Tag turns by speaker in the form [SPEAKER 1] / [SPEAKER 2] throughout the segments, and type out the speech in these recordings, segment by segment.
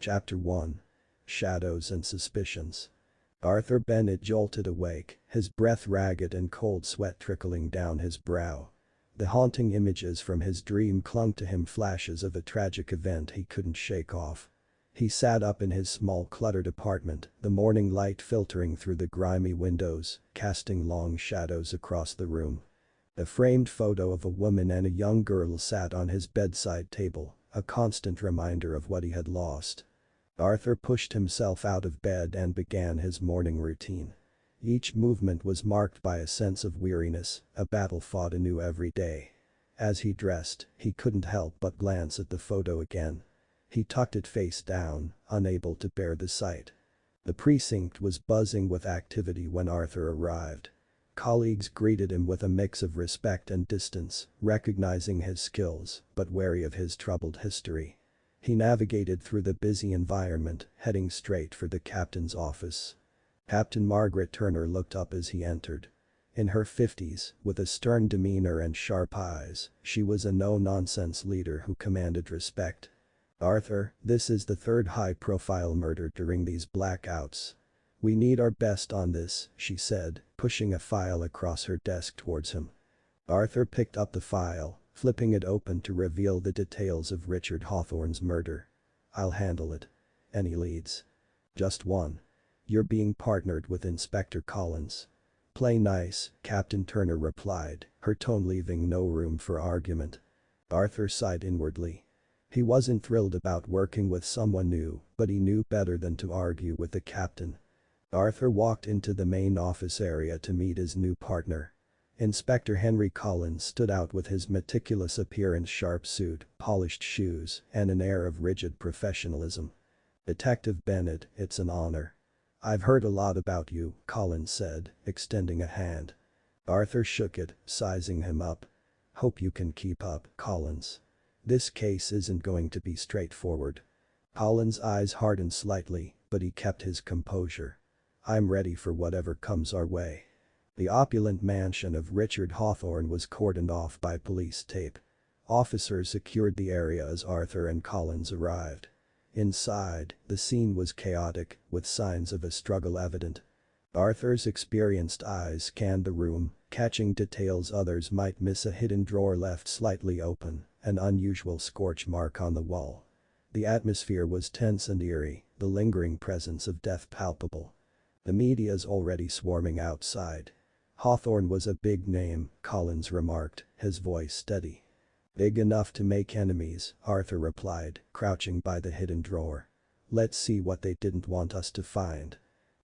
[SPEAKER 1] Chapter 1. Shadows and Suspicions. Arthur Bennett jolted awake, his breath ragged and cold sweat trickling down his brow. The haunting images from his dream clung to him, flashes of a tragic event he couldn't shake off. He sat up in his small cluttered apartment, the morning light filtering through the grimy windows, casting long shadows across the room. A framed photo of a woman and a young girl sat on his bedside table, a constant reminder of what he had lost. Arthur pushed himself out of bed and began his morning routine. Each movement was marked by a sense of weariness, a battle fought anew every day. As he dressed, he couldn't help but glance at the photo again. He tucked it face down, unable to bear the sight. The precinct was buzzing with activity when Arthur arrived. Colleagues greeted him with a mix of respect and distance, recognizing his skills but wary of his troubled history. He navigated through the busy environment, heading straight for the captain's office. Captain Margaret Turner looked up as he entered. In her 50s, with a stern demeanor and sharp eyes, she was a no-nonsense leader who commanded respect. "Arthur, this is the third high-profile murder during these blackouts. We need our best on this," she said, pushing a file across her desk towards him. Arthur picked up the file, flipping it open to reveal the details of Richard Hawthorne's murder. "I'll handle it. Any leads?" "Just one. You're being partnered with Inspector Collins." "Play nice," Captain Turner replied, her tone leaving no room for argument. Arthur sighed inwardly. He wasn't thrilled about working with someone new, but he knew better than to argue with the captain. Arthur walked into the main office area to meet his new partner. Inspector Henry Collins stood out with his meticulous appearance, sharp suit, polished shoes, and an air of rigid professionalism. "Detective Bennett, it's an honor." "I've heard a lot about you," Collins said, extending a hand. Arthur shook it, sizing him up. "Hope you can keep up, Collins. This case isn't going to be straightforward." Collins' eyes hardened slightly, but he kept his composure. "I'm ready for whatever comes our way." The opulent mansion of Richard Hawthorne was cordoned off by police tape. Officers secured the area as Arthur and Collins arrived. Inside, the scene was chaotic, with signs of a struggle evident. Arthur's experienced eyes scanned the room, catching details others might miss: a hidden drawer left slightly open, an unusual scorch mark on the wall. The atmosphere was tense and eerie, the lingering presence of death palpable. "The media's already swarming outside." "Hawthorne was a big name," Collins remarked, his voice steady. "Big enough to make enemies," Arthur replied, crouching by the hidden drawer. "Let's see what they didn't want us to find."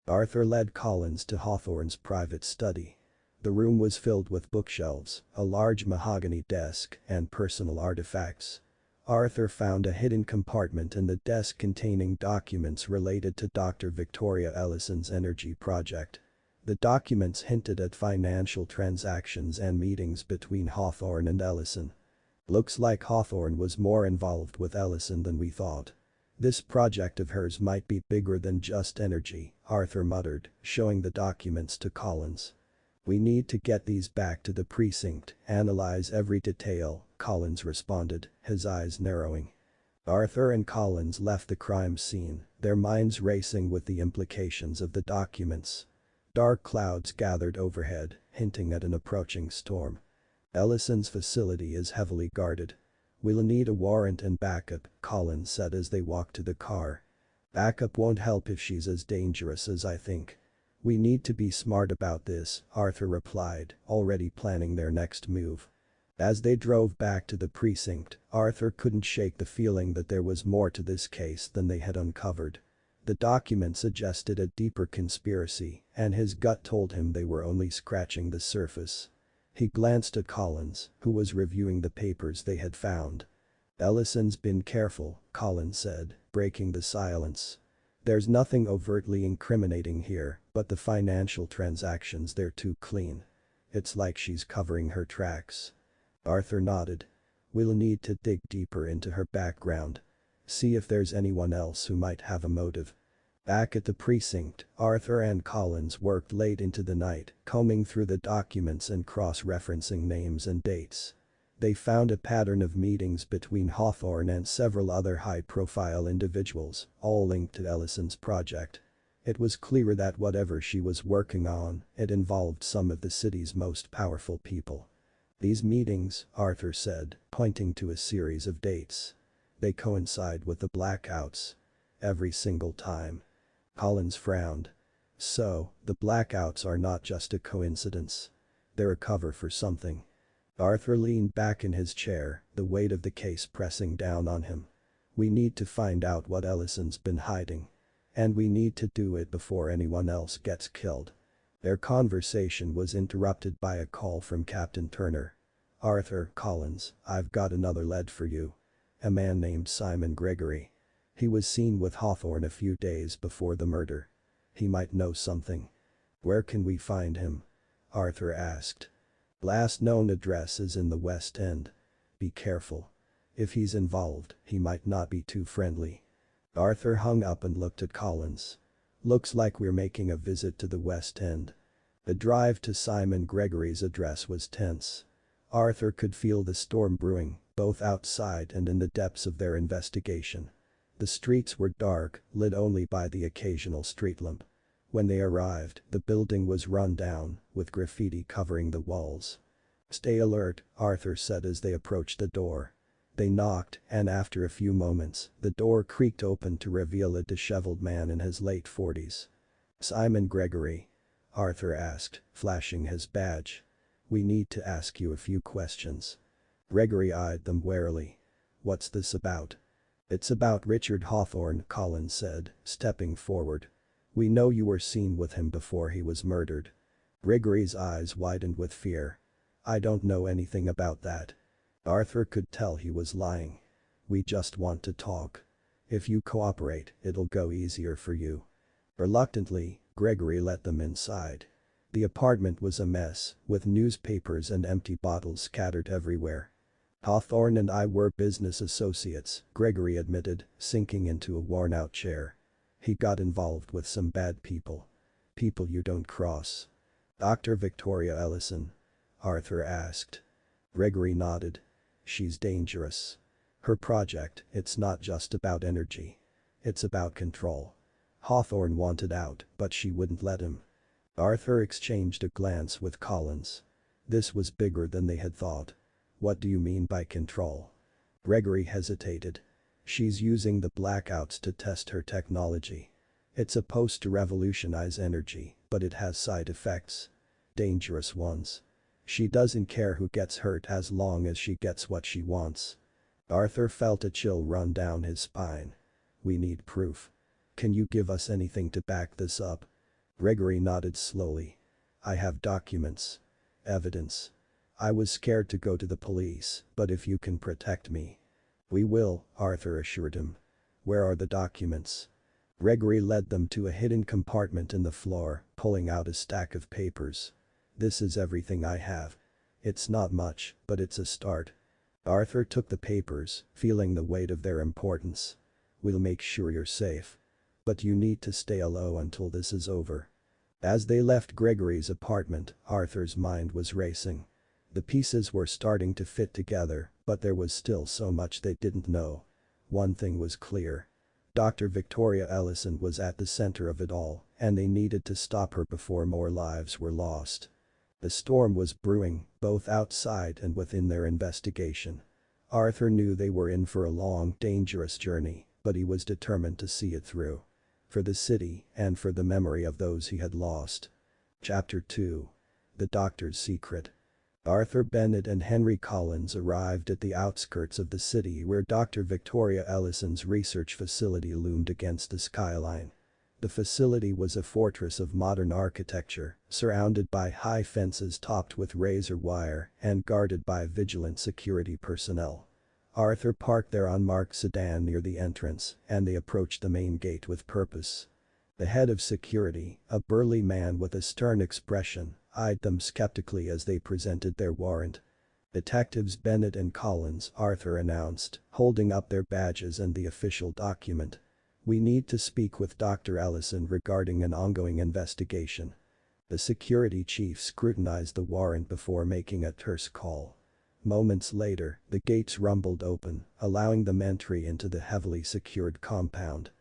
[SPEAKER 1] Arthur led Collins to Hawthorne's private study. The room was filled with bookshelves, a large mahogany desk, and personal artifacts. Arthur found a hidden compartment in the desk containing documents related to Dr. Victoria Ellison's energy project. The documents hinted at financial transactions and meetings between Hawthorne and Ellison. "Looks like Hawthorne was more involved with Ellison than we thought. This project of hers might be bigger than just energy," Arthur muttered, showing the documents to Collins. "We need to get these back to the precinct, analyze every detail," Collins responded, his eyes narrowing. Arthur and Collins left the crime scene, their minds racing with the implications of the documents. Dark clouds gathered overhead, hinting at an approaching storm. "Ellison's facility is heavily guarded. We'll need a warrant and backup," Collins said as they walked to the car. "Backup won't help if she's as dangerous as I think." "We need to be smart about this," Arthur replied, already planning their next move. As they drove back to the precinct, Arthur couldn't shake the feeling that there was more to this case than they had uncovered. The document suggested a deeper conspiracy, and his gut told him they were only scratching the surface. He glanced at Collins, who was reviewing the papers they had found. "Ellison's been careful," Collins said, breaking the silence. "There's nothing overtly incriminating here, but the financial transactions, they're too clean. It's like she's covering her tracks." Arthur nodded. "We'll need to dig deeper into her background. See if there's anyone else who might have a motive." Back at the precinct, Arthur and Collins worked late into the night, combing through the documents and cross-referencing names and dates. They found a pattern of meetings between Hawthorne and several other high-profile individuals, all linked to Ellison's project. It was clear that whatever she was working on, it involved some of the city's most powerful people. These meetings, Arthur said, pointing to a series of dates. They coincide with the blackouts. Every single time. Collins frowned. So, the blackouts are not just a coincidence. They're a cover for something. Arthur leaned back in his chair, the weight of the case pressing down on him. We need to find out what Ellison's been hiding. And we need to do it before anyone else gets killed. Their conversation was interrupted by a call from Captain Turner. Arthur, Collins, I've got another lead for you. A man named Simon Gregory. He was seen with Hawthorne a few days before the murder. He might know something. Where can we find him? Arthur asked. Last known address is in the West End. Be careful. If he's involved, he might not be too friendly. Arthur hung up and looked at Collins. Looks like we're making a visit to the West End. The drive to Simon Gregory's address was tense. Arthur could feel the storm brewing, both outside and in the depths of their investigation. The streets were dark, lit only by the occasional street lamp. When they arrived, the building was run down, with graffiti covering the walls. Stay alert, Arthur said as they approached the door. They knocked, and after a few moments, the door creaked open to reveal a disheveled man in his late 40s. Simon Gregory? Arthur asked, flashing his badge. We need to ask you a few questions. Gregory eyed them warily. What's this about? It's about Richard Hawthorne, Collins said, stepping forward. We know you were seen with him before he was murdered. Gregory's eyes widened with fear. I don't know anything about that. Arthur could tell he was lying. We just want to talk. If you cooperate, it'll go easier for you. Reluctantly, Gregory let them inside. The apartment was a mess, with newspapers and empty bottles scattered everywhere. Hawthorne and I were business associates, Gregory admitted, sinking into a worn-out chair. He got involved with some bad people. People you don't cross. Dr. Victoria Ellison? Arthur asked. Gregory nodded. She's dangerous. Her project, it's not just about energy. It's about control. Hawthorne wanted out, but she wouldn't let him. Arthur exchanged a glance with Collins. This was bigger than they had thought. What do you mean by control? Gregory hesitated. She's using the blackouts to test her technology. It's supposed to revolutionize energy, but it has side effects. Dangerous ones. She doesn't care who gets hurt as long as she gets what she wants. Arthur felt a chill run down his spine. We need proof. Can you give us anything to back this up? Gregory nodded slowly. I have documents. Evidence. I was scared to go to the police, but if you can protect me. We will, Arthur assured him. Where are the documents? Gregory led them to a hidden compartment in the floor, pulling out a stack of papers. This is everything I have. It's not much, but it's a start. Arthur took the papers, feeling the weight of their importance. We'll make sure you're safe. But you need to stay low until this is over. As they left Gregory's apartment, Arthur's mind was racing. The pieces were starting to fit together, but there was still so much they didn't know. One thing was clear. Dr. Victoria Ellison was at the center of it all, and they needed to stop her before more lives were lost. The storm was brewing, both outside and within their investigation. Arthur knew they were in for a long, dangerous journey, but he was determined to see it through. For the city, and for the memory of those he had lost. Chapter 2. The Doctor's Secret. Arthur Bennett and Henry Collins arrived at the outskirts of the city where Dr. Victoria Ellison's research facility loomed against the skyline. The facility was a fortress of modern architecture, surrounded by high fences topped with razor wire and guarded by vigilant security personnel. Arthur parked their unmarked sedan near the entrance, and they approached the main gate with purpose. The head of security, a burly man with a stern expression, eyed them skeptically as they presented their warrant. Detectives Bennett and Collins, Arthur announced, holding up their badges and the official document. We need to speak with Dr. Ellison regarding an ongoing investigation. The security chief scrutinized the warrant before making a terse call. Moments later, the gates rumbled open, allowing them entry into the heavily secured compound.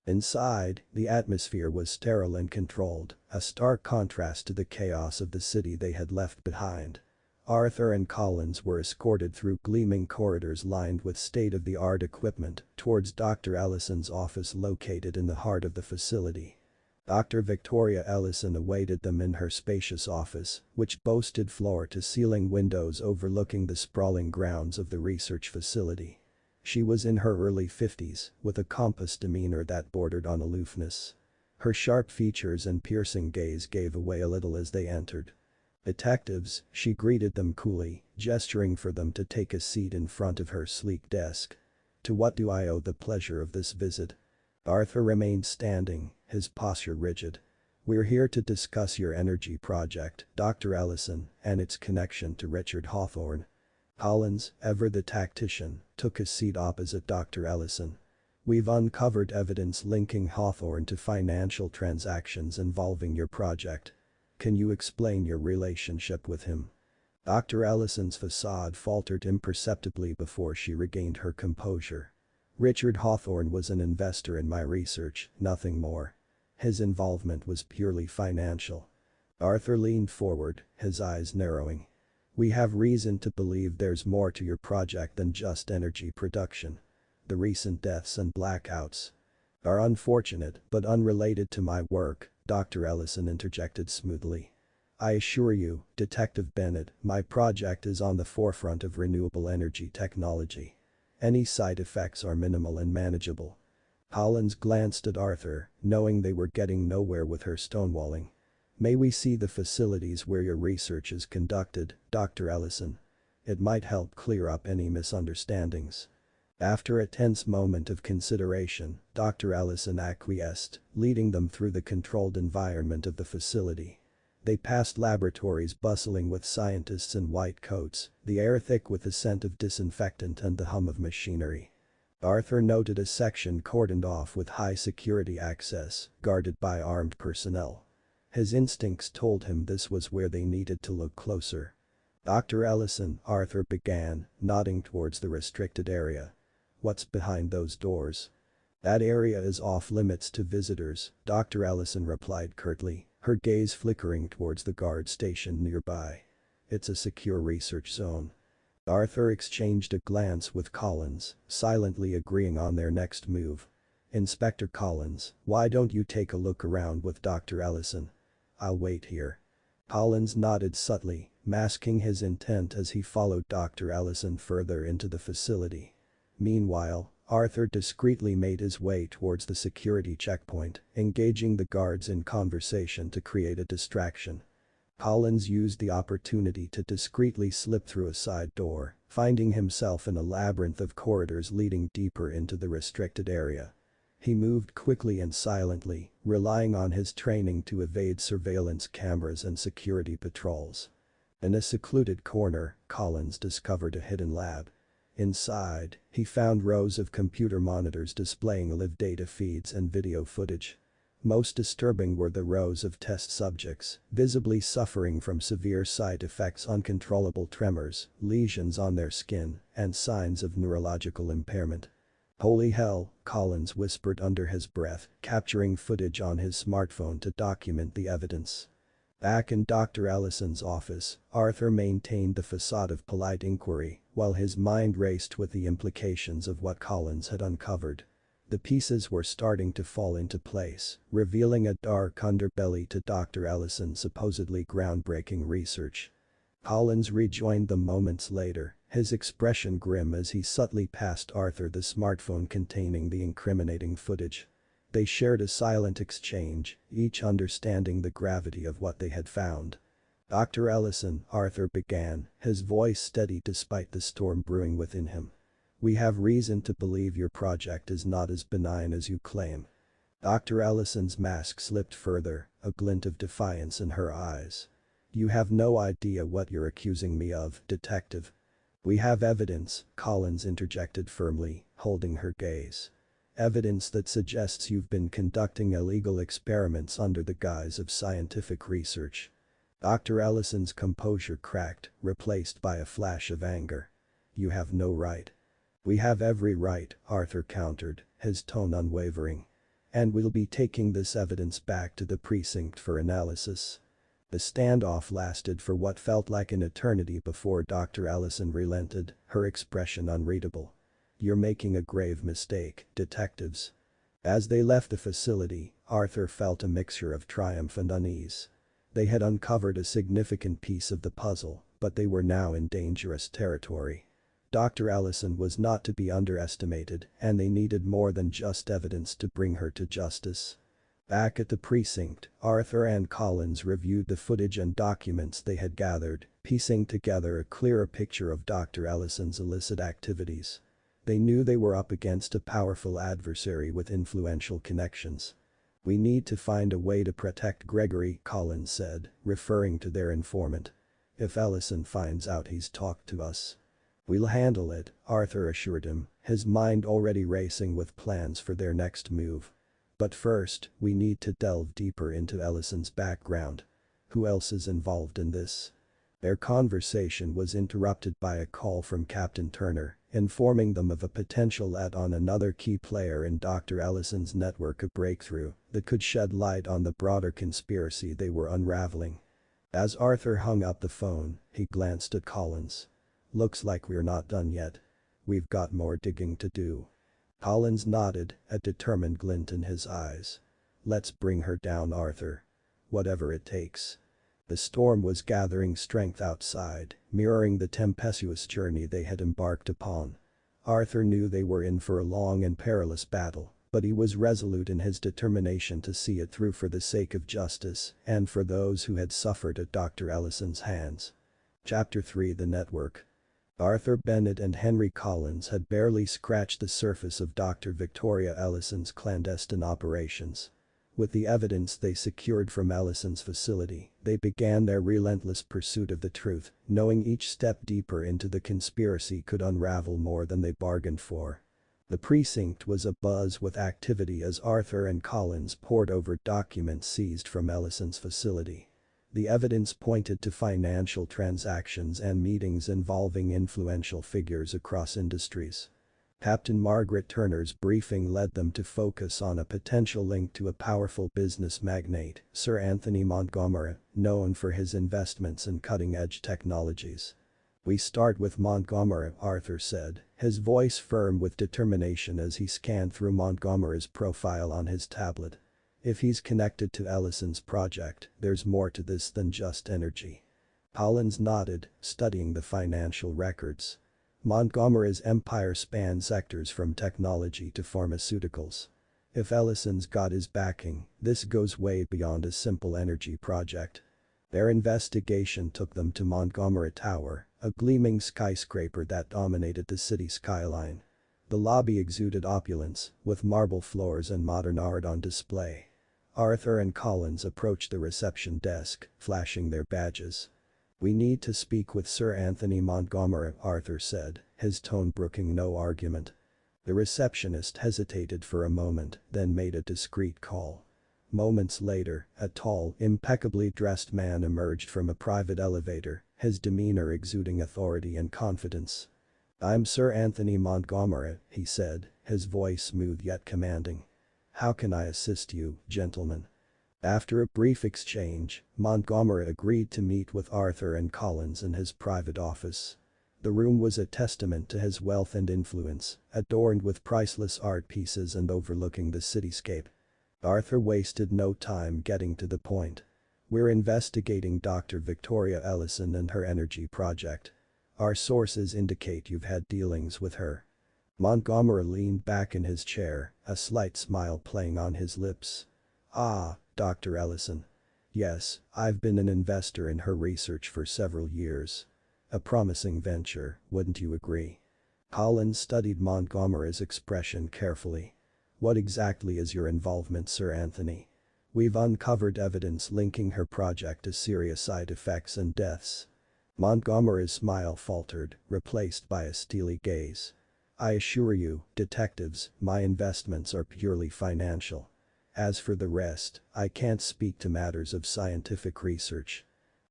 [SPEAKER 1] Inside, the atmosphere was sterile and controlled, a stark contrast to the chaos of the city they had left behind. Arthur and Collins were escorted through gleaming corridors lined with state-of-the-art equipment towards Dr. Ellison's office located in the heart of the facility. Dr. Victoria Ellison awaited them in her spacious office, which boasted floor-to-ceiling windows overlooking the sprawling grounds of the research facility. She was in her early 50s, with a pompous demeanor that bordered on aloofness. Her sharp features and piercing gaze gave away a little as they entered. "Detectives," she greeted them coolly, gesturing for them to take a seat in front of her sleek desk. "To what do I owe the pleasure of this visit?" Arthur remained standing, his posture rigid. "We're here to discuss your energy project, Dr. Ellison, and its connection to Richard Hawthorne." Collins, ever the tactician, took a seat opposite Dr. Ellison. "We've uncovered evidence linking Hawthorne to financial transactions involving your project. Can you explain your relationship with him?" Dr. Ellison's facade faltered imperceptibly before she regained her composure. "Richard Hawthorne was an investor in my research, nothing more. His involvement was purely financial." Arthur leaned forward, his eyes narrowing. "We have reason to believe there's more to your project than just energy production. The recent deaths and blackouts are unfortunate but unrelated to my work," Dr. Ellison interjected smoothly. "I assure you, Detective Bennett, my project is on the forefront of renewable energy technology. Any side effects are minimal and manageable." Collins glanced at Arthur, knowing they were getting nowhere with her stonewalling. "May we see the facilities where your research is conducted, Dr. Ellison? It might help clear up any misunderstandings." After a tense moment of consideration, Dr. Ellison acquiesced, leading them through the controlled environment of the facility. They passed laboratories bustling with scientists in white coats, the air thick with the scent of disinfectant and the hum of machinery. Arthur noted a section cordoned off with high-security access, guarded by armed personnel. His instincts told him this was where they needed to look closer. "Dr. Ellison," Arthur began, nodding towards the restricted area. "What's behind those doors?" "That area is off-limits to visitors," Dr. Ellison replied curtly, her gaze flickering towards the guard station nearby. "It's a secure research zone." Arthur exchanged a glance with Collins, silently agreeing on their next move. "Inspector Collins, why don't you take a look around with Dr. Ellison? I'll wait here." Collins nodded subtly, masking his intent as he followed Dr. Ellison further into the facility. Meanwhile, Arthur discreetly made his way towards the security checkpoint, engaging the guards in conversation to create a distraction. Collins used the opportunity to discreetly slip through a side door, finding himself in a labyrinth of corridors leading deeper into the restricted area. He moved quickly and silently, relying on his training to evade surveillance cameras and security patrols. In a secluded corner, Collins discovered a hidden lab. Inside, he found rows of computer monitors displaying live data feeds and video footage. Most disturbing were the rows of test subjects, visibly suffering from severe side effects, uncontrollable tremors, lesions on their skin, and signs of neurological impairment. "Holy hell," Collins whispered under his breath, capturing footage on his smartphone to document the evidence. Back in Dr. Ellison's office, Arthur maintained the facade of polite inquiry, while his mind raced with the implications of what Collins had uncovered. The pieces were starting to fall into place, revealing a dark underbelly to Dr. Ellison's supposedly groundbreaking research. Collins rejoined them moments later, his expression grim as he subtly passed Arthur the smartphone containing the incriminating footage. They shared a silent exchange, each understanding the gravity of what they had found. "Dr. Ellison," Arthur began, his voice steady despite the storm brewing within him. "We have reason to believe your project is not as benign as you claim." Dr. Ellison's mask slipped further, a glint of defiance in her eyes. "You have no idea what you're accusing me of, Detective." "We have evidence," Collins interjected firmly, holding her gaze. "Evidence that suggests you've been conducting illegal experiments under the guise of scientific research." Dr. Ellison's composure cracked, replaced by a flash of anger. You have no right. We have every right, Arthur countered, his tone unwavering. And we'll be taking this evidence back to the precinct for analysis. The standoff lasted for what felt like an eternity before Dr. Ellison relented, her expression unreadable. You're making a grave mistake, detectives. As they left the facility, Arthur felt a mixture of triumph and unease. They had uncovered a significant piece of the puzzle, but they were now in dangerous territory. Dr. Ellison was not to be underestimated, and they needed more than just evidence to bring her to justice. Back at the precinct, Arthur and Collins reviewed the footage and documents they had gathered, piecing together a clearer picture of Dr. Ellison's illicit activities. They knew they were up against a powerful adversary with influential connections. We need to find a way to protect Gregory, Collins said, referring to their informant. If Ellison finds out he's talked to us. We'll handle it, Arthur assured him, his mind already racing with plans for their next move. But first, we need to delve deeper into Ellison's background. Who else is involved in this? Their conversation was interrupted by a call from Captain Turner, informing them of a potential lead on another key player in Dr. Ellison's network, a breakthrough that could shed light on the broader conspiracy they were unraveling. As Arthur hung up the phone, he glanced at Collins. Looks like we're not done yet. We've got more digging to do. Collins nodded, a determined glint in his eyes. Let's bring her down, Arthur. Whatever it takes. The storm was gathering strength outside, mirroring the tempestuous journey they had embarked upon. Arthur knew they were in for a long and perilous battle, but he was resolute in his determination to see it through for the sake of justice and for those who had suffered at Dr. Ellison's hands. Chapter 3: The Network. Arthur Bennett and Henry Collins had barely scratched the surface of Dr. Victoria Ellison's clandestine operations. With the evidence they secured from Ellison's facility, they began their relentless pursuit of the truth, knowing each step deeper into the conspiracy could unravel more than they bargained for. The precinct was abuzz with activity as Arthur and Collins pored over documents seized from Ellison's facility. The evidence pointed to financial transactions and meetings involving influential figures across industries. Captain Margaret Turner's briefing led them to focus on a potential link to a powerful business magnate, Sir Anthony Montgomery, known for his investments in cutting-edge technologies. We start with Montgomery, Arthur said, his voice firm with determination as he scanned through Montgomery's profile on his tablet. If he's connected to Ellison's project, there's more to this than just energy. Collins nodded, studying the financial records. Montgomery's empire spans sectors from technology to pharmaceuticals. If Ellison's got his backing, this goes way beyond a simple energy project. Their investigation took them to Montgomery Tower, a gleaming skyscraper that dominated the city skyline. The lobby exuded opulence, with marble floors and modern art on display. Arthur and Collins approached the reception desk, flashing their badges. We need to speak with Sir Anthony Montgomery, Arthur said, his tone brooking no argument. The receptionist hesitated for a moment, then made a discreet call. Moments later, a tall, impeccably dressed man emerged from a private elevator, his demeanor exuding authority and confidence. I'm Sir Anthony Montgomery, he said, his voice smooth yet commanding. How can I assist you, gentlemen? After a brief exchange, Montgomery agreed to meet with Arthur and Collins in his private office. The room was a testament to his wealth and influence, adorned with priceless art pieces and overlooking the cityscape. Arthur wasted no time getting to the point. We're investigating Dr. Victoria Ellison and her energy project. Our sources indicate you've had dealings with her. Montgomery leaned back in his chair, a slight smile playing on his lips. Ah, Dr. Ellison. Yes, I've been an investor in her research for several years. A promising venture, wouldn't you agree? Collins studied Montgomery's expression carefully. What exactly is your involvement, Sir Anthony? We've uncovered evidence linking her project to serious side effects and deaths. Montgomery's smile faltered, replaced by a steely gaze. I assure you, detectives, my investments are purely financial. As for the rest, I can't speak to matters of scientific research.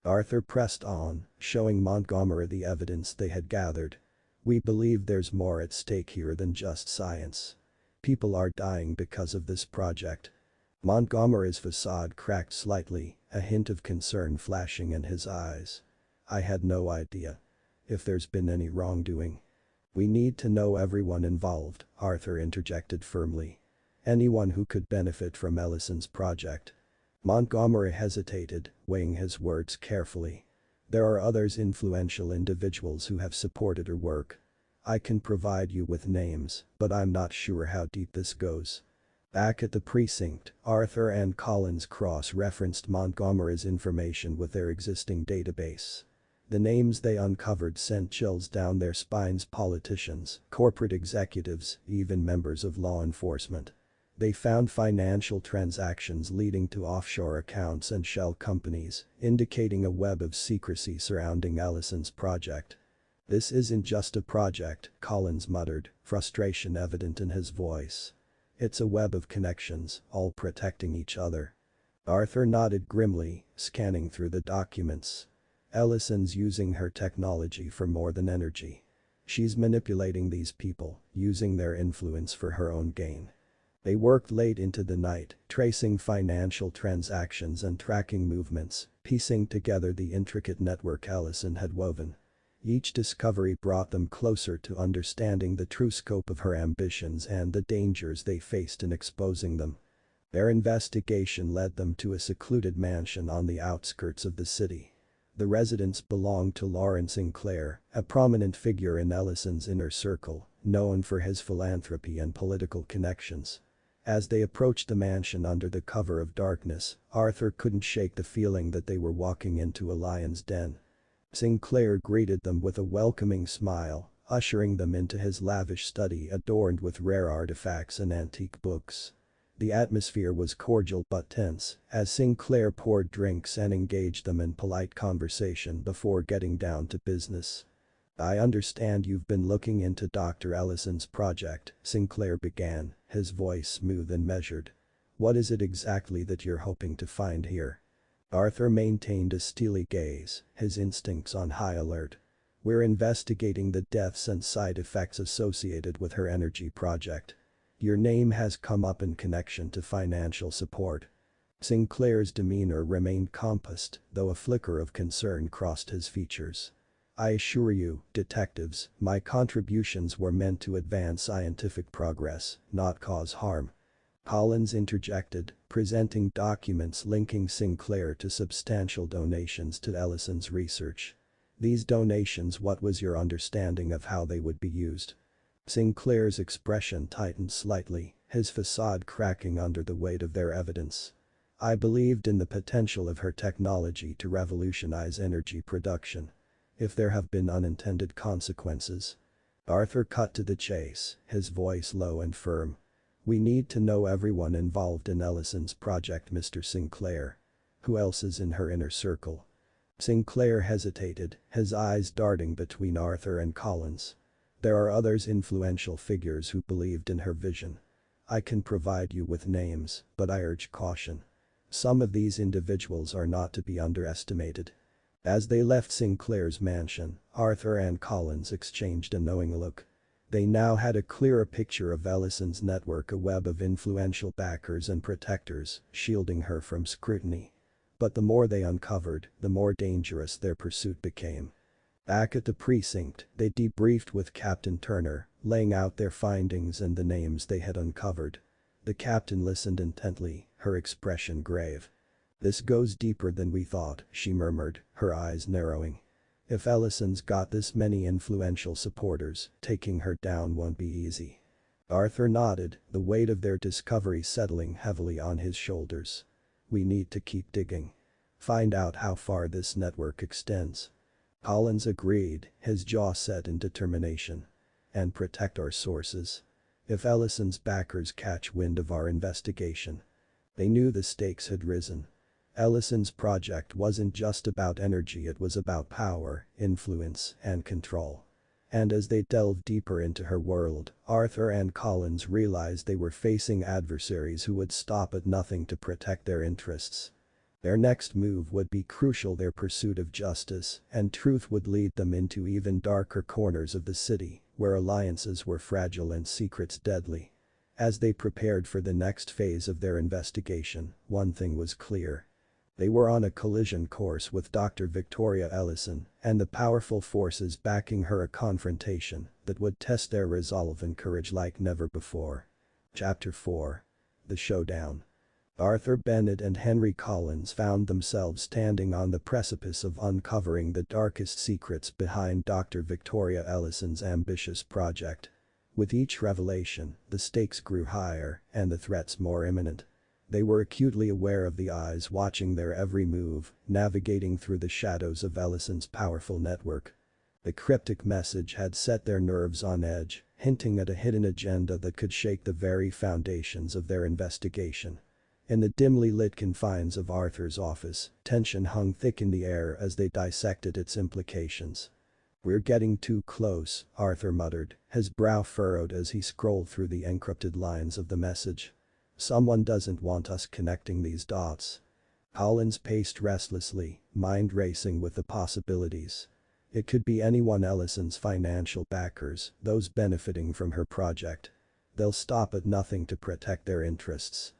[SPEAKER 1] Arthur pressed on, showing Montgomery the evidence they had gathered. We believe there's more at stake here than just science. People are dying because of this project. Montgomery's facade cracked slightly, a hint of concern flashing in his eyes. I had no idea. If there's been any wrongdoing. We need to know everyone involved, Arthur interjected firmly. Anyone who could benefit from Ellison's project. Montgomery hesitated, weighing his words carefully. There are others influential individuals who have supported her work. I can provide you with names, but I'm not sure how deep this goes. Back at the precinct, Arthur and Collins cross-referenced Montgomery's information with their existing database. The names they uncovered sent chills down their spines: politicians, corporate executives, even members of law enforcement. They found financial transactions leading to offshore accounts and shell companies, indicating a web of secrecy surrounding Ellison's project. This isn't just a project, Collins muttered, frustration evident in his voice. It's a web of connections, all protecting each other. Arthur nodded grimly, scanning through the documents. Ellison's using her technology for more than energy. She's manipulating these people, using their influence for her own gain. They worked late into the night, tracing financial transactions and tracking movements, piecing together the intricate network Ellison had woven. Each discovery brought them closer to understanding the true scope of her ambitions and the dangers they faced in exposing them. Their investigation led them to a secluded mansion on the outskirts of the city. The residence belonged to Lawrence Sinclair, a prominent figure in Ellison's inner circle, known for his philanthropy and political connections. As they approached the mansion under the cover of darkness, Arthur couldn't shake the feeling that they were walking into a lion's den. Sinclair greeted them with a welcoming smile, ushering them into his lavish study adorned with rare artifacts and antique books. The atmosphere was cordial but tense, as Sinclair poured drinks and engaged them in polite conversation before getting down to business. I understand you've been looking into Dr. Ellison's project, Sinclair began, his voice smooth and measured. What is it exactly that you're hoping to find here? Arthur maintained a steely gaze, his instincts on high alert. We're investigating the deaths and side effects associated with her energy project. Your name has come up in connection to financial support. Sinclair's demeanor remained composed, though a flicker of concern crossed his features. I assure you, detectives, my contributions were meant to advance scientific progress, not cause harm. Collins interjected, presenting documents linking Sinclair to substantial donations to Ellison's research. These donations, what was your understanding of how they would be used? Sinclair's expression tightened slightly, his facade cracking under the weight of their evidence. I believed in the potential of her technology to revolutionize energy production. If there have been unintended consequences. Arthur cut to the chase, his voice low and firm. We need to know everyone involved in Ellison's project, Mr. Sinclair. Who else is in her inner circle? Sinclair hesitated, his eyes darting between Arthur and Collins. There are others influential figures who believed in her vision. I can provide you with names, but I urge caution. Some of these individuals are not to be underestimated. As they left Sinclair's mansion, Arthur and Collins exchanged a knowing look. They now had a clearer picture of Ellison's network, a web of influential backers and protectors, shielding her from scrutiny. But the more they uncovered, the more dangerous their pursuit became. Back at the precinct, they debriefed with Captain Turner, laying out their findings and the names they had uncovered. The captain listened intently, her expression grave. This goes deeper than we thought, she murmured, her eyes narrowing. If Ellison's got this many influential supporters, taking her down won't be easy. Arthur nodded, the weight of their discovery settling heavily on his shoulders. We need to keep digging. Find out how far this network extends. Collins agreed, his jaw set in determination. And protect our sources. If Ellison's backers catch wind of our investigation. They knew the stakes had risen. Ellison's project wasn't just about energy, it was about power, influence, and control. And as they delved deeper into her world, Arthur and Collins realized they were facing adversaries who would stop at nothing to protect their interests. Their next move would be crucial, their pursuit of justice and truth would lead them into even darker corners of the city, where alliances were fragile and secrets deadly. As they prepared for the next phase of their investigation, one thing was clear. They were on a collision course with Dr. Victoria Ellison and the powerful forces backing her, a confrontation that would test their resolve and courage like never before. Chapter 4. The Showdown. Arthur Bennett and Henry Collins found themselves standing on the precipice of uncovering the darkest secrets behind Dr. Victoria Ellison's ambitious project. With each revelation, the stakes grew higher and the threats more imminent. They were acutely aware of the eyes watching their every move, navigating through the shadows of Ellison's powerful network. The cryptic message had set their nerves on edge, hinting at a hidden agenda that could shake the very foundations of their investigation. In the dimly lit confines of Arthur's office, tension hung thick in the air as they dissected its implications. "We're getting too close," Arthur muttered, his brow furrowed as he scrolled through the encrypted lines of the message. "Someone doesn't want us connecting these dots." Collins paced restlessly, mind racing with the possibilities. It could be anyone, Ellison's financial backers, those benefiting from her project. They'll stop at nothing to protect their interests.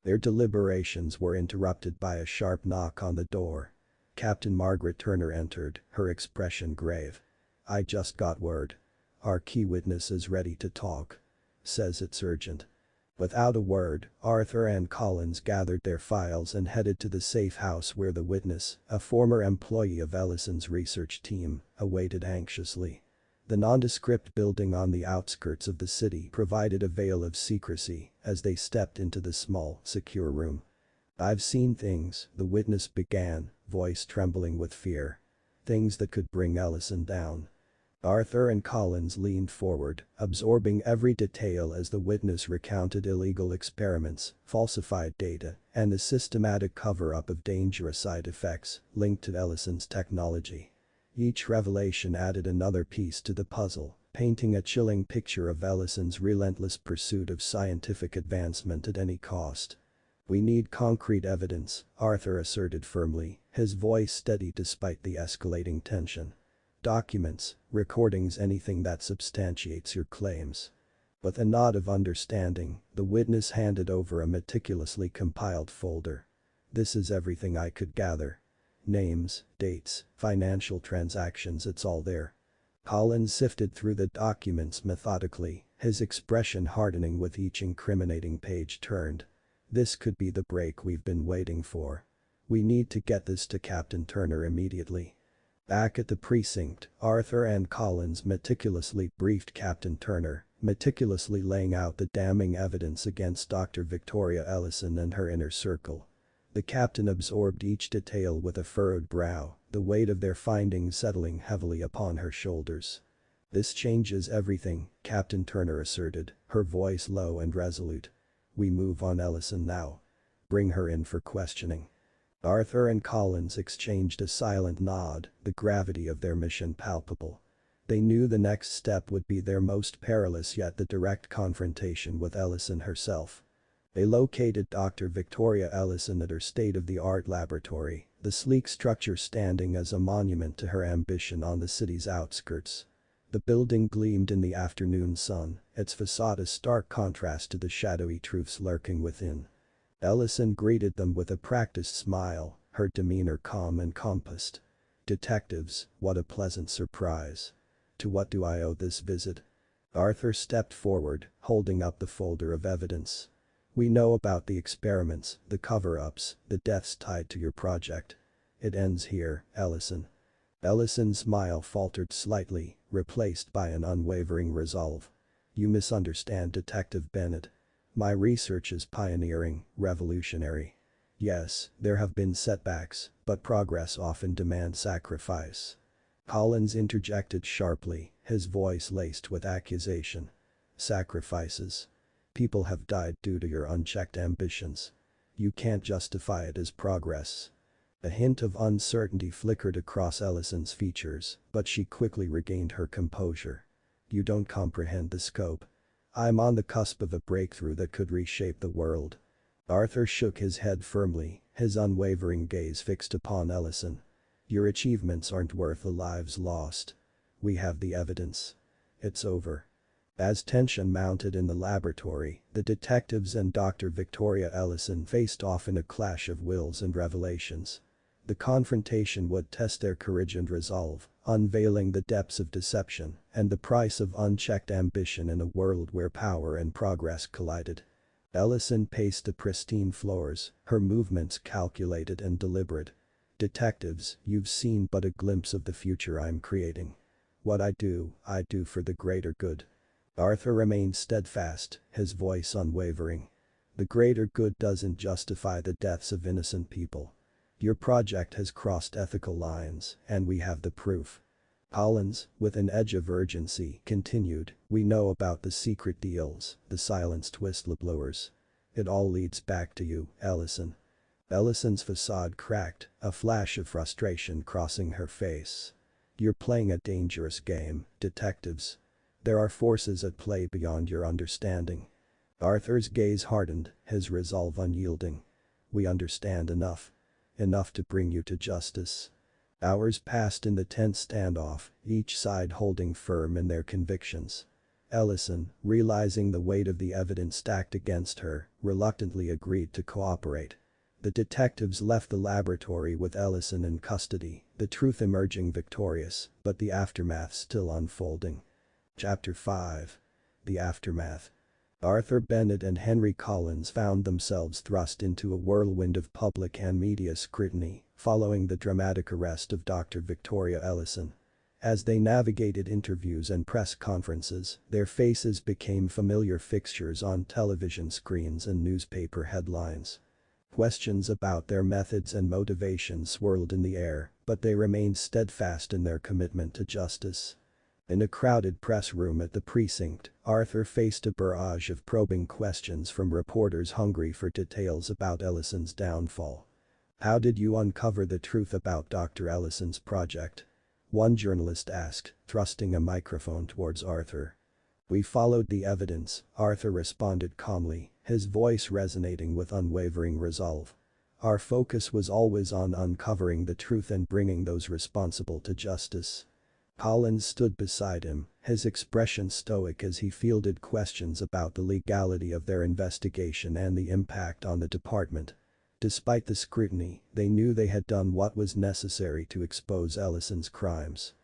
[SPEAKER 1] Their deliberations were interrupted by a sharp knock on the door. Captain Margaret Turner entered, her expression grave. "I just got word. Our key witness is ready to talk. Says it's urgent." Without a word, Arthur and Collins gathered their files and headed to the safe house where the witness, a former employee of Ellison's research team, awaited anxiously. The nondescript building on the outskirts of the city provided a veil of secrecy as they stepped into the small, secure room. "I've seen things," the witness began, voice trembling with fear. "Things that could bring Ellison down." Arthur and Collins leaned forward, absorbing every detail as the witness recounted illegal experiments, falsified data, and the systematic cover-up of dangerous side effects linked to Ellison's technology. Each revelation added another piece to the puzzle, painting a chilling picture of Ellison's relentless pursuit of scientific advancement at any cost. "We need concrete evidence," Arthur asserted firmly, his voice steady despite the escalating tension. "Documents, recordings, anything that substantiates your claims." With a nod of understanding, the witness handed over a meticulously compiled folder. "This is everything I could gather. Names, dates, financial transactions, it's all there." Collins sifted through the documents methodically, his expression hardening with each incriminating page turned. "This could be the break we've been waiting for. We need to get this to Captain Turner immediately." Back at the precinct, Arthur and Collins meticulously briefed Captain Turner, meticulously laying out the damning evidence against Dr. Victoria Ellison and her inner circle. The captain absorbed each detail with a furrowed brow, the weight of their findings settling heavily upon her shoulders. "This changes everything," Captain Turner asserted, her voice low and resolute. "We move on Ellison now. Bring her in for questioning." Arthur and Collins exchanged a silent nod, the gravity of their mission palpable. They knew the next step would be their most perilous, yet the direct confrontation with Ellison herself. They located Dr. Victoria Ellison at her state-of-the-art laboratory, the sleek structure standing as a monument to her ambition on the city's outskirts. The building gleamed in the afternoon sun, its facade a stark contrast to the shadowy truths lurking within. Ellison greeted them with a practiced smile, her demeanor calm and composed. "Detectives, what a pleasant surprise. To what do I owe this visit?" Arthur stepped forward, holding up the folder of evidence. "We know about the experiments, the cover-ups, the deaths tied to your project. It ends here, Ellison." Ellison's smile faltered slightly, replaced by an unwavering resolve. "You misunderstand, Detective Bennett. My research is pioneering, revolutionary. Yes, there have been setbacks, but progress often demands sacrifice." Collins interjected sharply, his voice laced with accusation. "Sacrifices? People have died due to your unchecked ambitions. You can't justify it as progress." A hint of uncertainty flickered across Ellison's features, but she quickly regained her composure. "You don't comprehend the scope. I'm on the cusp of a breakthrough that could reshape the world." Arthur shook his head firmly, his unwavering gaze fixed upon Ellison. "Your achievements aren't worth the lives lost. We have the evidence. It's over." As tension mounted in the laboratory, the detectives and Dr. Victoria Ellison faced off in a clash of wills and revelations. The confrontation would test their courage and resolve, unveiling the depths of deception and the price of unchecked ambition in a world where power and progress collided. Ellison paced the pristine floors, her movements calculated and deliberate. "Detectives, you've seen but a glimpse of the future I'm creating. What I do for the greater good." Arthur remained steadfast, his voice unwavering. "The greater good doesn't justify the deaths of innocent people. Your project has crossed ethical lines, and we have the proof." Collins, with an edge of urgency, continued, "We know about the secret deals, the silenced whistleblowers. It all leads back to you, Ellison." Ellison's facade cracked, a flash of frustration crossing her face. "You're playing a dangerous game, detectives. There are forces at play beyond your understanding." Arthur's gaze hardened, his resolve unyielding. "We understand enough. Enough to bring you to justice." Hours passed in the tense standoff, each side holding firm in their convictions. Ellison, realizing the weight of the evidence stacked against her, reluctantly agreed to cooperate. The detectives left the laboratory with Ellison in custody, the truth emerging victorious, but the aftermath still unfolding. Chapter 5. The Aftermath. Arthur Bennett and Henry Collins found themselves thrust into a whirlwind of public and media scrutiny following the dramatic arrest of Dr. Victoria Ellison. As they navigated interviews and press conferences, their faces became familiar fixtures on television screens and newspaper headlines. Questions about their methods and motivations swirled in the air, but they remained steadfast in their commitment to justice. In a crowded press room at the precinct, Arthur faced a barrage of probing questions from reporters hungry for details about Ellison's downfall. "How did you uncover the truth about Dr. Ellison's project?" one journalist asked, thrusting a microphone towards Arthur. "We followed the evidence," Arthur responded calmly, his voice resonating with unwavering resolve. "Our focus was always on uncovering the truth and bringing those responsible to justice." Collins stood beside him, his expression stoic as he fielded questions about the legality of their investigation and the impact on the department. Despite the scrutiny, they knew they had done what was necessary to expose Ellison's crimes.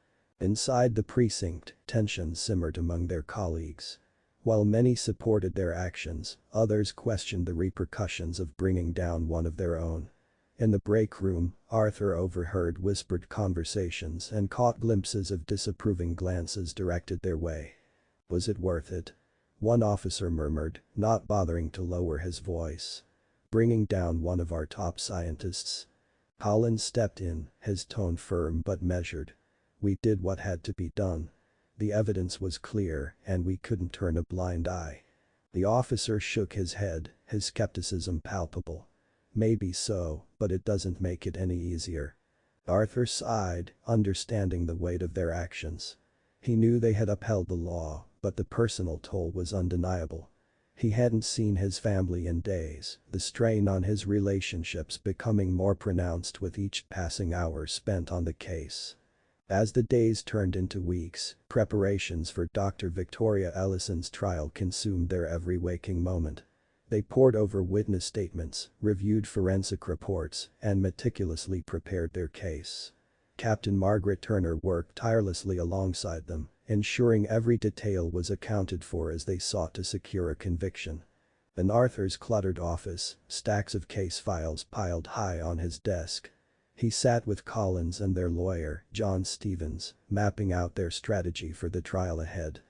[SPEAKER 1] Inside the precinct, tension simmered among their colleagues. While many supported their actions, others questioned the repercussions of bringing down one of their own. In the break room, Arthur overheard whispered conversations and caught glimpses of disapproving glances directed their way. "Was it worth it?" one officer murmured, not bothering to lower his voice. "Bringing down one of our top scientists." Collins stepped in, his tone firm but measured. "We did what had to be done. The evidence was clear, and we couldn't turn a blind eye." The officer shook his head, his skepticism palpable. "Maybe so, but it doesn't make it any easier." Arthur sighed, understanding the weight of their actions. He knew they had upheld the law, but the personal toll was undeniable. He hadn't seen his family in days, the strain on his relationships becoming more pronounced with each passing hour spent on the case. As the days turned into weeks, preparations for Dr. Victoria Ellison's trial consumed their every waking moment. They pored over witness statements, reviewed forensic reports, and meticulously prepared their case. Captain Margaret Turner worked tirelessly alongside them, ensuring every detail was accounted for as they sought to secure a conviction. In Arthur's cluttered office, stacks of case files piled high on his desk. He sat with Collins and their lawyer, John Stevens, mapping out their strategy for the trial ahead.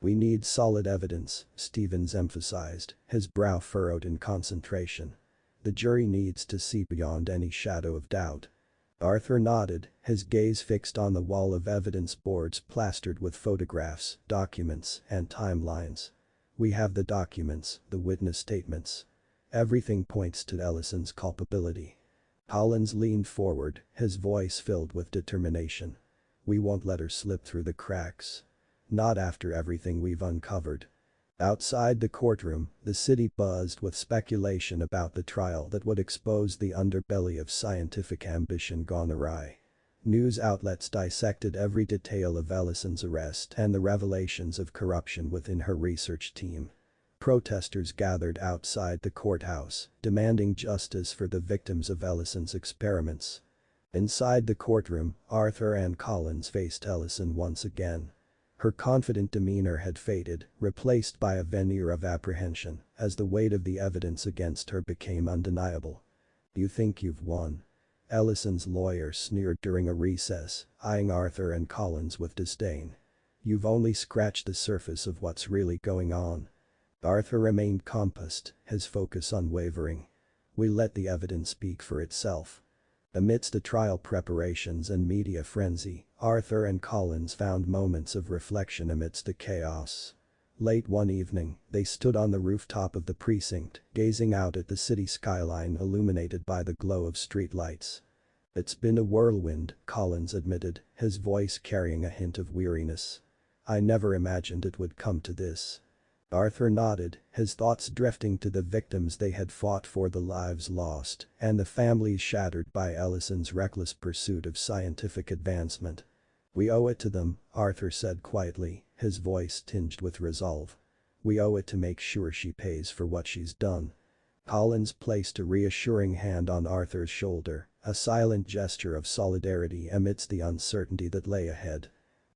[SPEAKER 1] "We need solid evidence," Stevens emphasized, his brow furrowed in concentration. "The jury needs to see beyond any shadow of doubt." Arthur nodded, his gaze fixed on the wall of evidence boards plastered with photographs, documents, and timelines. "We have the documents, the witness statements. Everything points to Ellison's culpability." Collins leaned forward, his voice filled with determination. "We won't let her slip through the cracks. Not after everything we've uncovered." Outside the courtroom, the city buzzed with speculation about the trial that would expose the underbelly of scientific ambition gone awry. News outlets dissected every detail of Ellison's arrest and the revelations of corruption within her research team. Protesters gathered outside the courthouse, demanding justice for the victims of Ellison's experiments. Inside the courtroom, Arthur and Collins faced Ellison once again. Her confident demeanor had faded, replaced by a veneer of apprehension, as the weight of the evidence against her became undeniable. "You think you've won?" Ellison's lawyer sneered during a recess, eyeing Arthur and Collins with disdain. "You've only scratched the surface of what's really going on." Arthur remained composed, his focus unwavering. "We let the evidence speak for itself." Amidst the trial preparations and media frenzy, Arthur and Collins found moments of reflection amidst the chaos. Late one evening, they stood on the rooftop of the precinct, gazing out at the city skyline illuminated by the glow of streetlights. "It's been a whirlwind," Collins admitted, his voice carrying a hint of weariness. "I never imagined it would come to this." Arthur nodded, his thoughts drifting to the victims they had fought for, the lives lost, and the families shattered by Ellison's reckless pursuit of scientific advancement. "We owe it to them," Arthur said quietly, his voice tinged with resolve. "We owe it to make sure she pays for what she's done." Collins placed a reassuring hand on Arthur's shoulder, a silent gesture of solidarity amidst the uncertainty that lay ahead.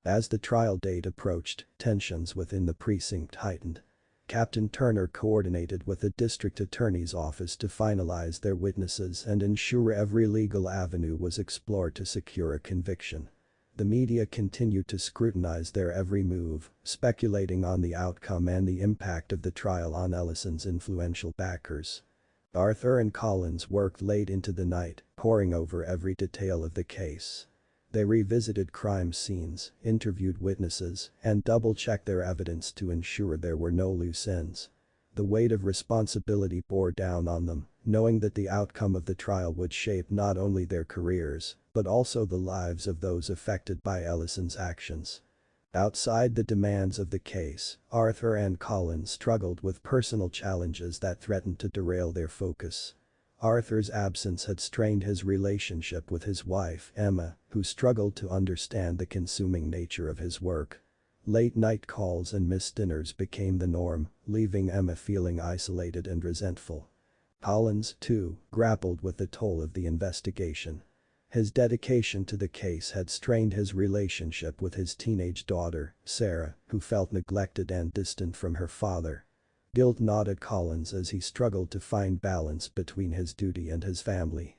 [SPEAKER 1] As the trial date approached, tensions within the precinct heightened. Captain Turner coordinated with the district attorney's office to finalize their witnesses and ensure every legal avenue was explored to secure a conviction. The media continued to scrutinize their every move, speculating on the outcome and the impact of the trial on Ellison's influential backers. Arthur and Collins worked late into the night, poring over every detail of the case. They revisited crime scenes, interviewed witnesses, and double-checked their evidence to ensure there were no loose ends. The weight of responsibility bore down on them, knowing that the outcome of the trial would shape not only their careers, but also the lives of those affected by Ellison's actions. Outside the demands of the case, Arthur and Collins struggled with personal challenges that threatened to derail their focus. Arthur's absence had strained his relationship with his wife, Emma, who struggled to understand the consuming nature of his work. Late-night calls and missed dinners became the norm, leaving Emma feeling isolated and resentful. Collins, too, grappled with the toll of the investigation. His dedication to the case had strained his relationship with his teenage daughter, Sarah, who felt neglected and distant from her father. Guilt gnawed at Collins as he struggled to find balance between his duty and his family.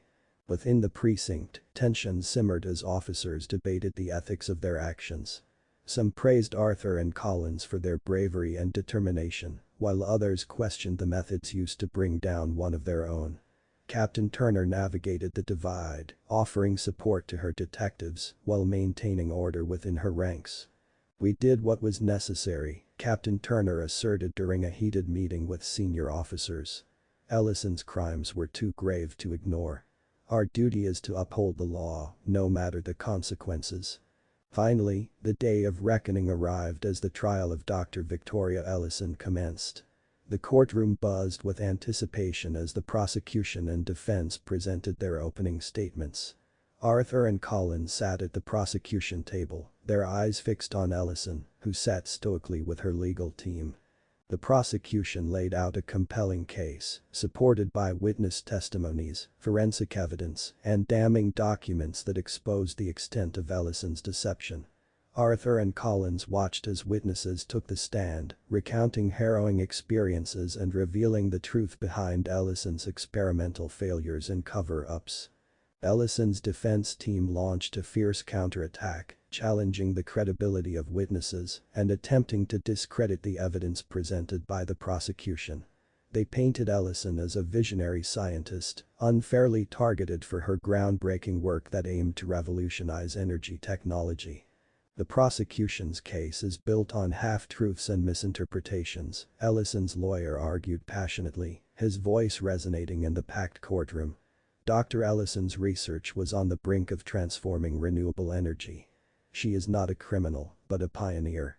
[SPEAKER 1] Within the precinct, tension simmered as officers debated the ethics of their actions. Some praised Arthur and Collins for their bravery and determination, while others questioned the methods used to bring down one of their own. Captain Turner navigated the divide, offering support to her detectives while maintaining order within her ranks. "We did what was necessary," Captain Turner asserted during a heated meeting with senior officers. "Ellison's crimes were too grave to ignore. Our duty is to uphold the law, no matter the consequences." Finally, the day of reckoning arrived as the trial of Dr. Victoria Ellison commenced. The courtroom buzzed with anticipation as the prosecution and defense presented their opening statements. Arthur and Collins sat at the prosecution table, their eyes fixed on Ellison, who sat stoically with her legal team. The prosecution laid out a compelling case, supported by witness testimonies, forensic evidence, and damning documents that exposed the extent of Ellison's deception. Arthur and Collins watched as witnesses took the stand, recounting harrowing experiences and revealing the truth behind Ellison's experimental failures and cover-ups. Ellison's defense team launched a fierce counterattack, challenging the credibility of witnesses and attempting to discredit the evidence presented by the prosecution. They painted Ellison as a visionary scientist, unfairly targeted for her groundbreaking work that aimed to revolutionize energy technology. The prosecution's case is built on half-truths and misinterpretations, Ellison's lawyer argued passionately, his voice resonating in the packed courtroom. Dr. Ellison's research was on the brink of transforming renewable energy. She is not a criminal, but a pioneer.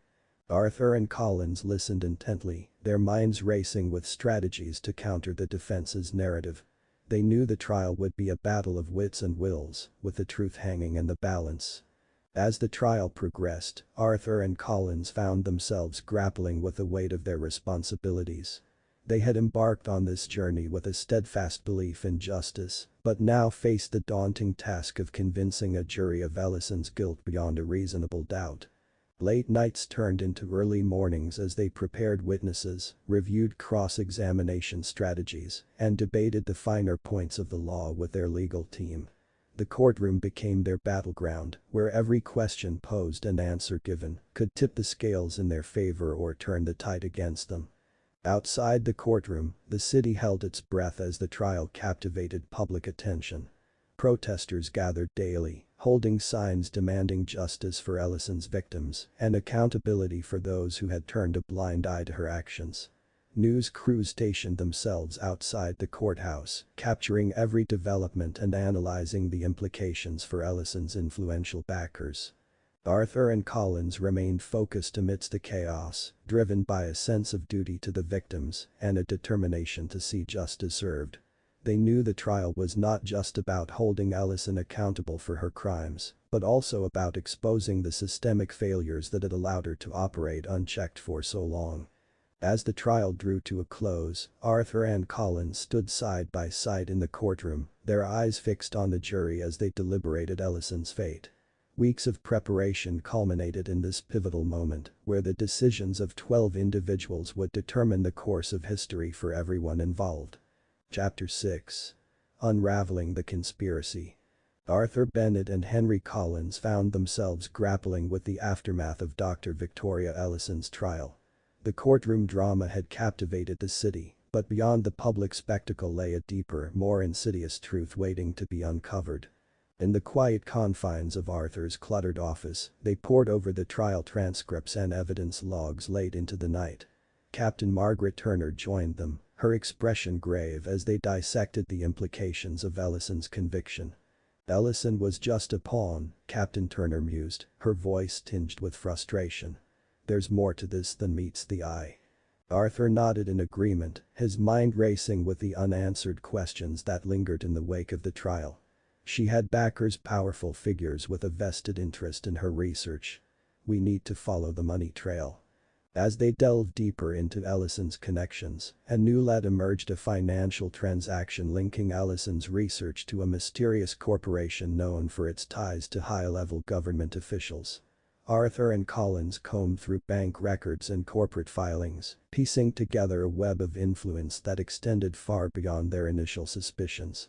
[SPEAKER 1] Arthur and Collins listened intently, their minds racing with strategies to counter the defense's narrative. They knew the trial would be a battle of wits and wills, with the truth hanging in the balance. As the trial progressed, Arthur and Collins found themselves grappling with the weight of their responsibilities. They had embarked on this journey with a steadfast belief in justice, but now faced the daunting task of convincing a jury of Ellison's guilt beyond a reasonable doubt. Late nights turned into early mornings as they prepared witnesses, reviewed cross-examination strategies, and debated the finer points of the law with their legal team. The courtroom became their battleground, where every question posed and answer given could tip the scales in their favor or turn the tide against them. Outside the courtroom, the city held its breath as the trial captivated public attention. Protesters gathered daily, holding signs demanding justice for Ellison's victims and accountability for those who had turned a blind eye to her actions. News crews stationed themselves outside the courthouse, capturing every development and analyzing the implications for Ellison's influential backers. Arthur and Collins remained focused amidst the chaos, driven by a sense of duty to the victims and a determination to see justice served. They knew the trial was not just about holding Ellison accountable for her crimes, but also about exposing the systemic failures that had allowed her to operate unchecked for so long. As the trial drew to a close, Arthur and Collins stood side by side in the courtroom, their eyes fixed on the jury as they deliberated Ellison's fate. Weeks of preparation culminated in this pivotal moment, where the decisions of 12 individuals would determine the course of history for everyone involved. Chapter 6. Unraveling the Conspiracy. Arthur Bennett and Henry Collins found themselves grappling with the aftermath of Dr. Victoria Ellison's trial. The courtroom drama had captivated the city, but beyond the public spectacle lay a deeper, more insidious truth waiting to be uncovered. In the quiet confines of Arthur's cluttered office, they pored over the trial transcripts and evidence logs late into the night. Captain Margaret Turner joined them, her expression grave as they dissected the implications of Ellison's conviction. Ellison was just a pawn, Captain Turner mused, her voice tinged with frustration. There's more to this than meets the eye. Arthur nodded in agreement, his mind racing with the unanswered questions that lingered in the wake of the trial. She had backers, powerful figures with a vested interest in her research. We need to follow the money trail. As they delved deeper into Ellison's connections, a new lead emerged, a financial transaction linking Ellison's research to a mysterious corporation known for its ties to high-level government officials. Arthur and Collins combed through bank records and corporate filings, piecing together a web of influence that extended far beyond their initial suspicions.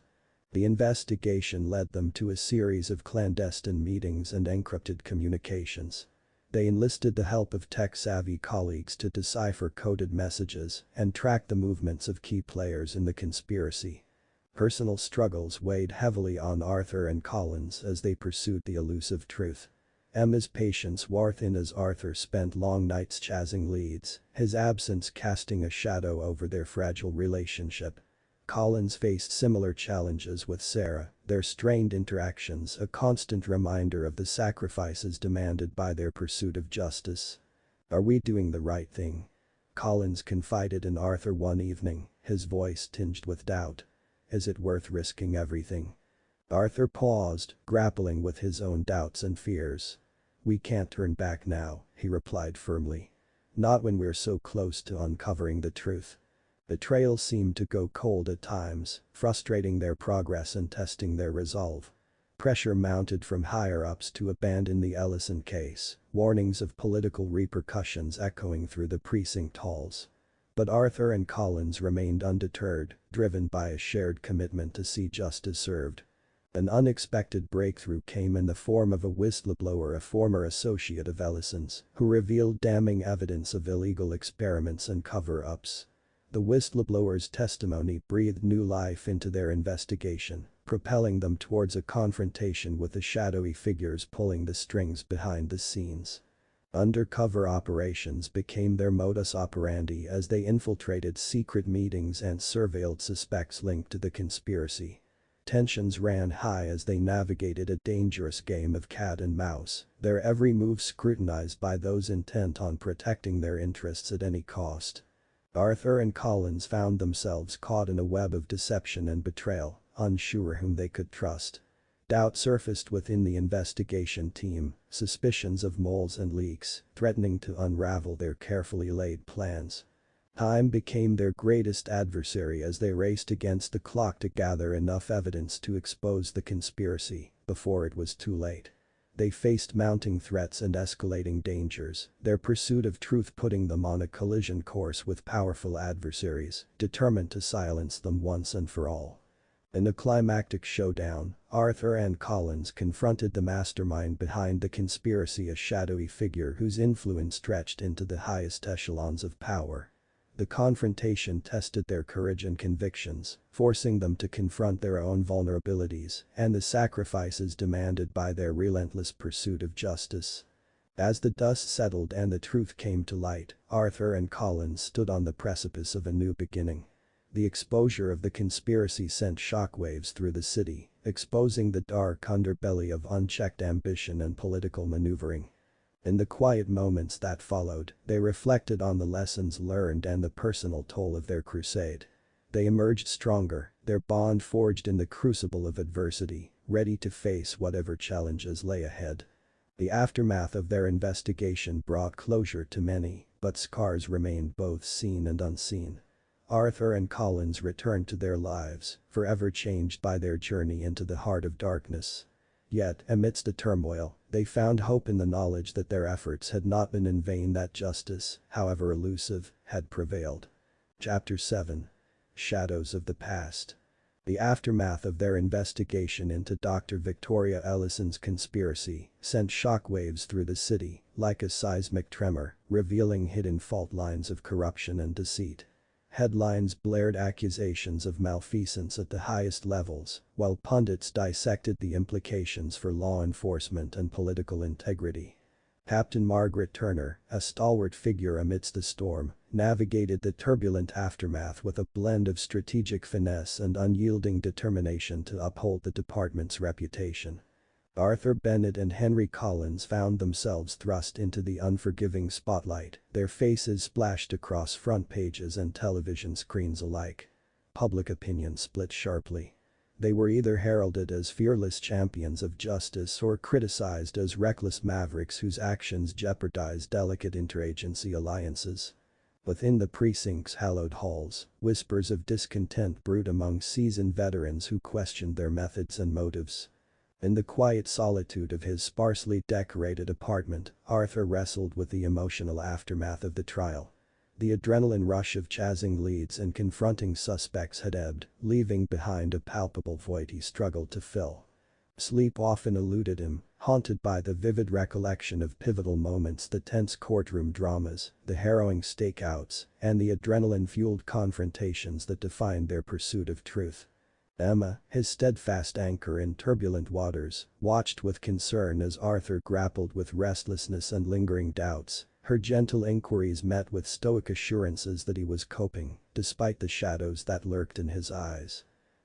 [SPEAKER 1] The investigation led them to a series of clandestine meetings and encrypted communications. They enlisted the help of tech-savvy colleagues to decipher coded messages and track the movements of key players in the conspiracy. Personal struggles weighed heavily on Arthur and Collins as they pursued the elusive truth. Emma's patience wore thin as Arthur spent long nights chasing leads, his absence casting a shadow over their fragile relationship. Collins faced similar challenges with Sarah, their strained interactions a constant reminder of the sacrifices demanded by their pursuit of justice. Are we doing the right thing? Collins confided in Arthur one evening, his voice tinged with doubt. Is it worth risking everything? Arthur paused, grappling with his own doubts and fears. We can't turn back now, he replied firmly. Not when we're so close to uncovering the truth. The trail seemed to go cold at times, frustrating their progress and testing their resolve. Pressure mounted from higher-ups to abandon the Ellison case, warnings of political repercussions echoing through the precinct halls. But Arthur and Collins remained undeterred, driven by a shared commitment to see justice served. An unexpected breakthrough came in the form of a whistleblower, a former associate of Ellison's, who revealed damning evidence of illegal experiments and cover-ups. The whistleblower's testimony breathed new life into their investigation, propelling them towards a confrontation with the shadowy figures pulling the strings behind the scenes. Undercover operations became their modus operandi as they infiltrated secret meetings and surveilled suspects linked to the conspiracy. Tensions ran high as they navigated a dangerous game of cat and mouse, their every move scrutinized by those intent on protecting their interests at any cost. Arthur and Collins found themselves caught in a web of deception and betrayal, unsure whom they could trust. Doubt surfaced within the investigation team, suspicions of moles and leaks, threatening to unravel their carefully laid plans. Time became their greatest adversary as they raced against the clock to gather enough evidence to expose the conspiracy before it was too late. They faced mounting threats and escalating dangers, their pursuit of truth putting them on a collision course with powerful adversaries, determined to silence them once and for all. In a climactic showdown, Arthur and Collins confronted the mastermind behind the conspiracy, a shadowy figure whose influence stretched into the highest echelons of power. The confrontation tested their courage and convictions, forcing them to confront their own vulnerabilities and the sacrifices demanded by their relentless pursuit of justice. As the dust settled and the truth came to light, Arthur and Collins stood on the precipice of a new beginning. The exposure of the conspiracy sent shockwaves through the city, exposing the dark underbelly of unchecked ambition and political maneuvering. In the quiet moments that followed, they reflected on the lessons learned and the personal toll of their crusade. They emerged stronger, their bond forged in the crucible of adversity, ready to face whatever challenges lay ahead. The aftermath of their investigation brought closure to many, but scars remained both seen and unseen. Arthur and Collins returned to their lives, forever changed by their journey into the heart of darkness. Yet, amidst the turmoil, they found hope in the knowledge that their efforts had not been in vain, that justice, however elusive, had prevailed. Chapter 7. Shadows of the Past. The aftermath of their investigation into Dr. Victoria Ellison's conspiracy sent shockwaves through the city, like a seismic tremor, revealing hidden fault lines of corruption and deceit. Headlines blared accusations of malfeasance at the highest levels, while pundits dissected the implications for law enforcement and political integrity. Captain Margaret Turner, a stalwart figure amidst the storm, navigated the turbulent aftermath with a blend of strategic finesse and unyielding determination to uphold the department's reputation. Arthur Bennett and Henry Collins found themselves thrust into the unforgiving spotlight, their faces splashed across front pages and television screens alike. Public opinion split sharply. They were either heralded as fearless champions of justice or criticized as reckless mavericks whose actions jeopardized delicate interagency alliances. Within the precinct's hallowed halls, whispers of discontent brewed among seasoned veterans who questioned their methods and motives. In the quiet solitude of his sparsely decorated apartment, Arthur wrestled with the emotional aftermath of the trial. The adrenaline rush of chasing leads and confronting suspects had ebbed, leaving behind a palpable void he struggled to fill. Sleep often eluded him, haunted by the vivid recollection of pivotal moments, the tense courtroom dramas, the harrowing stakeouts, and the adrenaline-fueled confrontations that defined their pursuit of truth. Emma, his steadfast anchor in turbulent waters, watched with concern as Arthur grappled with restlessness and lingering doubts. Her gentle inquiries met with stoic assurances that he was coping, despite the shadows that lurked in his eyes.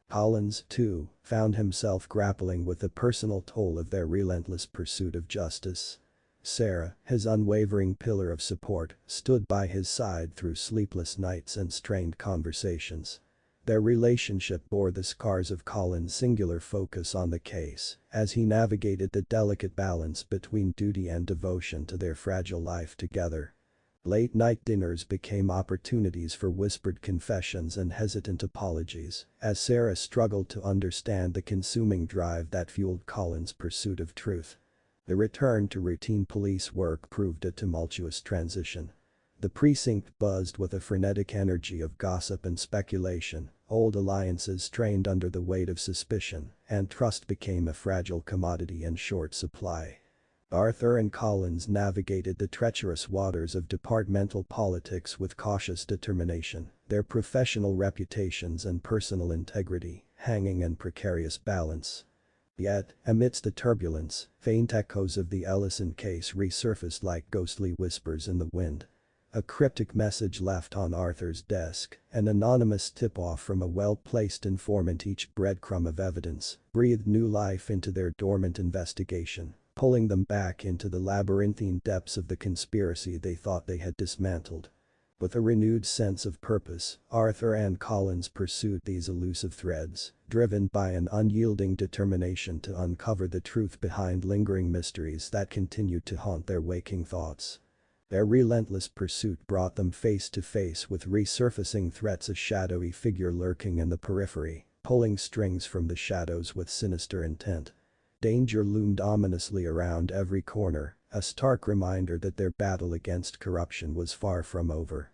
[SPEAKER 1] Collins, too, found himself grappling with the personal toll of their relentless pursuit of justice. Sarah, his unwavering pillar of support, stood by his side through sleepless nights and strained conversations. Their relationship bore the scars of Collins' singular focus on the case, as he navigated the delicate balance between duty and devotion to their fragile life together. Late-night dinners became opportunities for whispered confessions and hesitant apologies, as Sarah struggled to understand the consuming drive that fueled Collins' pursuit of truth. The return to routine police work proved a tumultuous transition. The precinct buzzed with a frenetic energy of gossip and speculation, old alliances strained under the weight of suspicion, and trust became a fragile commodity in short supply. Arthur and Collins navigated the treacherous waters of departmental politics with cautious determination, their professional reputations and personal integrity hanging in precarious balance. Yet, amidst the turbulence, faint echoes of the Ellison case resurfaced like ghostly whispers in the wind. A cryptic message left on Arthur's desk, an anonymous tip-off from a well-placed informant, each breadcrumb of evidence, breathed new life into their dormant investigation, pulling them back into the labyrinthine depths of the conspiracy they thought they had dismantled. With a renewed sense of purpose, Arthur and Collins pursued these elusive threads, driven by an unyielding determination to uncover the truth behind lingering mysteries that continued to haunt their waking thoughts. Their relentless pursuit brought them face to face with resurfacing threats, a shadowy figure lurking in the periphery, pulling strings from the shadows with sinister intent. Danger loomed ominously around every corner, a stark reminder that their battle against corruption was far from over.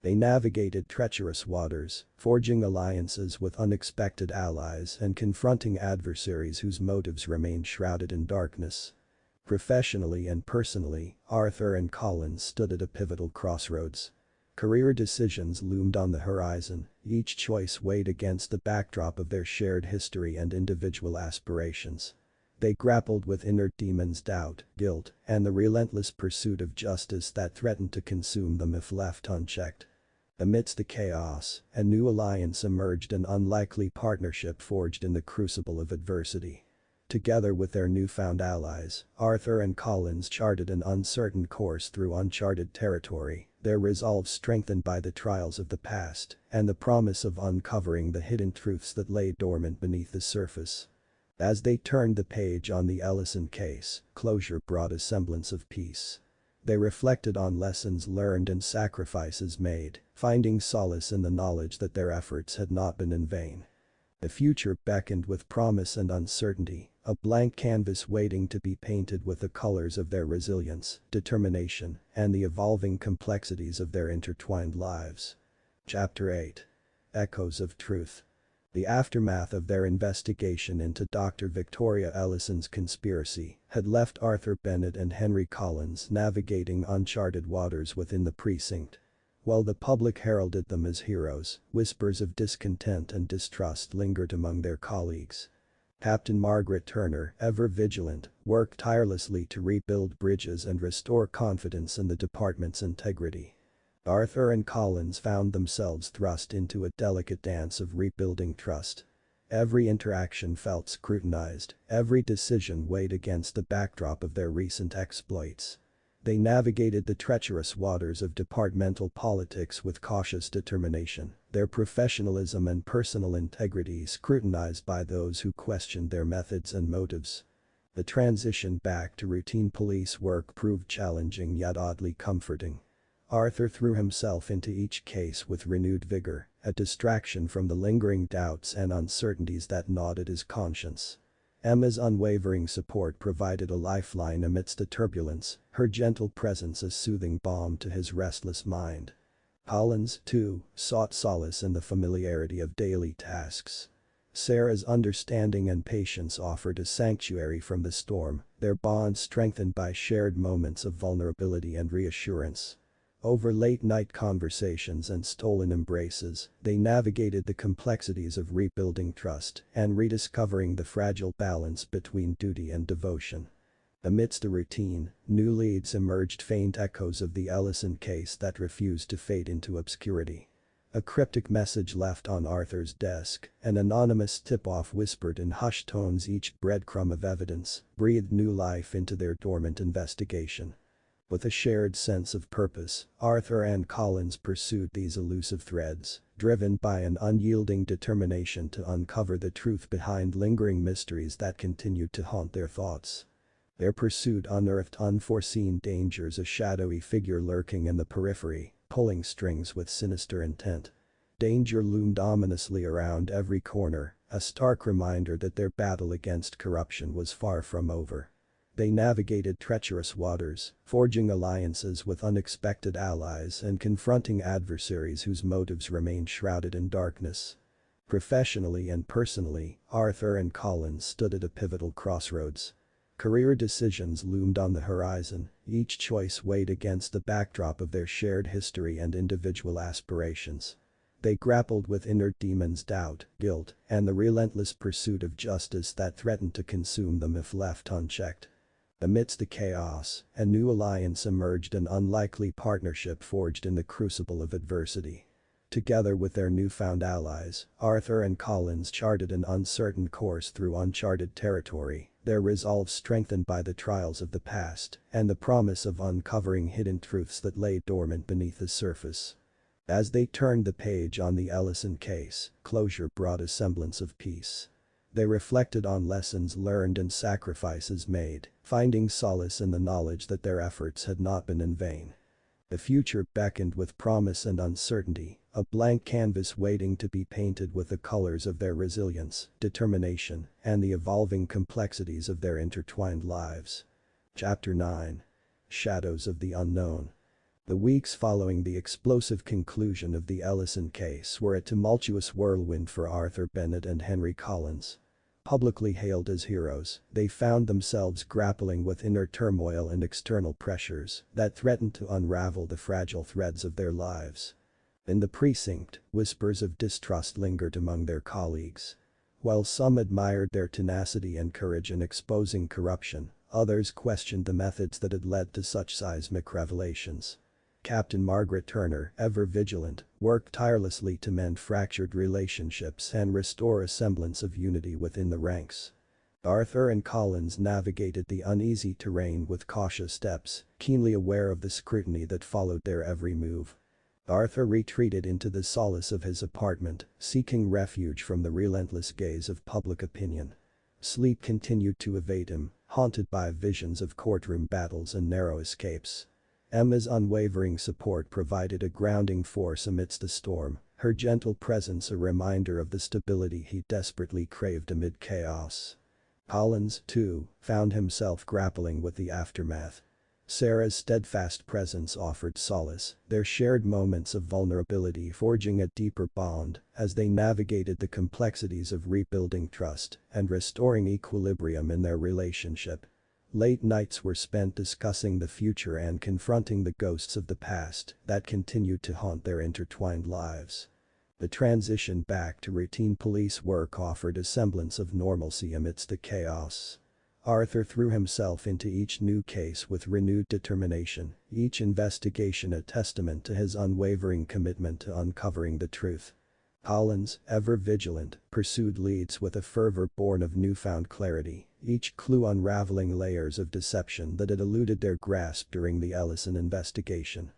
[SPEAKER 1] They navigated treacherous waters, forging alliances with unexpected allies and confronting adversaries whose motives remained shrouded in darkness. Professionally and personally, Arthur and Collins stood at a pivotal crossroads. Career decisions loomed on the horizon, each choice weighed against the backdrop of their shared history and individual aspirations. They grappled with inner demons, doubt, guilt, and the relentless pursuit of justice that threatened to consume them if left unchecked. Amidst the chaos, a new alliance emerged, an unlikely partnership forged in the crucible of adversity. Together with their newfound allies, Arthur and Collins charted an uncertain course through uncharted territory, their resolve strengthened by the trials of the past and the promise of uncovering the hidden truths that lay dormant beneath the surface. As they turned the page on the Ellison case, closure brought a semblance of peace. They reflected on lessons learned and sacrifices made, finding solace in the knowledge that their efforts had not been in vain. The future beckoned with promise and uncertainty, a blank canvas waiting to be painted with the colors of their resilience, determination, and the evolving complexities of their intertwined lives. Chapter 8. Echoes of Truth. The aftermath of their investigation into Dr. Victoria Ellison's conspiracy had left Arthur Bennett and Henry Collins navigating uncharted waters within the precinct. While the public heralded them as heroes, whispers of discontent and distrust lingered among their colleagues. Captain Margaret Turner, ever vigilant, worked tirelessly to rebuild bridges and restore confidence in the department's integrity. Arthur and Collins found themselves thrust into a delicate dance of rebuilding trust. Every interaction felt scrutinized, every decision weighed against the backdrop of their recent exploits. They navigated the treacherous waters of departmental politics with cautious determination, their professionalism and personal integrity scrutinized by those who questioned their methods and motives. The transition back to routine police work proved challenging yet oddly comforting. Arthur threw himself into each case with renewed vigor, a distraction from the lingering doubts and uncertainties that gnawed at his conscience. Emma's unwavering support provided a lifeline amidst the turbulence, her gentle presence a soothing balm to his restless mind. Collins, too, sought solace in the familiarity of daily tasks. Sarah's understanding and patience offered a sanctuary from the storm, their bond strengthened by shared moments of vulnerability and reassurance. Over late-night conversations and stolen embraces, they navigated the complexities of rebuilding trust and rediscovering the fragile balance between duty and devotion. Amidst the routine, new leads emerged, faint echoes of the Ellison case that refused to fade into obscurity. A cryptic message left on Arthur's desk, an anonymous tip-off whispered in hushed tones, each breadcrumb of evidence breathed new life into their dormant investigation. With a shared sense of purpose, Arthur and Collins pursued these elusive threads, driven by an unyielding determination to uncover the truth behind lingering mysteries that continued to haunt their thoughts. Their pursuit unearthed unforeseen dangers, a shadowy figure lurking in the periphery, pulling strings with sinister intent. Danger loomed ominously around every corner, a stark reminder that their battle against corruption was far from over. They navigated treacherous waters, forging alliances with unexpected allies and confronting adversaries whose motives remained shrouded in darkness. Professionally and personally, Arthur and Collins stood at a pivotal crossroads. Career decisions loomed on the horizon, each choice weighed against the backdrop of their shared history and individual aspirations. They grappled with inner demons, doubt, guilt, and the relentless pursuit of justice that threatened to consume them if left unchecked. Amidst the chaos, a new alliance emerged, an unlikely partnership forged in the crucible of adversity. Together with their newfound allies, Arthur and Collins charted an uncertain course through uncharted territory, their resolve strengthened by the trials of the past and the promise of uncovering hidden truths that lay dormant beneath the surface. As they turned the page on the Ellison case, closure brought a semblance of peace. They reflected on lessons learned and sacrifices made, finding solace in the knowledge that their efforts had not been in vain. The future beckoned with promise and uncertainty, a blank canvas waiting to be painted with the colors of their resilience, determination, and the evolving complexities of their intertwined lives. Chapter 9. Shadows of the Unknown. The weeks following the explosive conclusion of the Ellison case were a tumultuous whirlwind for Arthur Bennett and Henry Collins. Publicly hailed as heroes, they found themselves grappling with inner turmoil and external pressures that threatened to unravel the fragile threads of their lives. In the precinct, whispers of distrust lingered among their colleagues. While some admired their tenacity and courage in exposing corruption, others questioned the methods that had led to such seismic revelations. Captain Margaret Turner, ever vigilant, worked tirelessly to mend fractured relationships and restore a semblance of unity within the ranks. Arthur and Collins navigated the uneasy terrain with cautious steps, keenly aware of the scrutiny that followed their every move. Arthur retreated into the solace of his apartment, seeking refuge from the relentless gaze of public opinion. Sleep continued to evade him, haunted by visions of courtroom battles and narrow escapes. Emma's unwavering support provided a grounding force amidst the storm, her gentle presence a reminder of the stability he desperately craved amid chaos. Collins, too, found himself grappling with the aftermath. Sarah's steadfast presence offered solace, their shared moments of vulnerability forging a deeper bond as they navigated the complexities of rebuilding trust and restoring equilibrium in their relationship. Late nights were spent discussing the future and confronting the ghosts of the past that continued to haunt their intertwined lives. The transition back to routine police work offered a semblance of normalcy amidst the chaos. Arthur threw himself into each new case with renewed determination, each investigation a testament to his unwavering commitment to uncovering the truth. Collins, ever vigilant, pursued leads with a fervor born of newfound clarity, each clue unraveling layers of deception that had eluded their grasp during the Ellison investigation.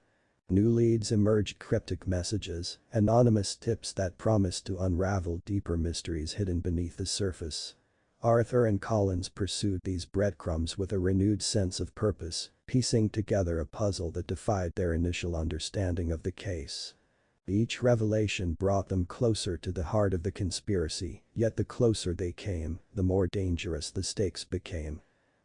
[SPEAKER 1] New leads emerged, cryptic messages, anonymous tips that promised to unravel deeper mysteries hidden beneath the surface. Arthur and Collins pursued these breadcrumbs with a renewed sense of purpose, piecing together a puzzle that defied their initial understanding of the case. Each revelation brought them closer to the heart of the conspiracy, yet the closer they came, the more dangerous the stakes became.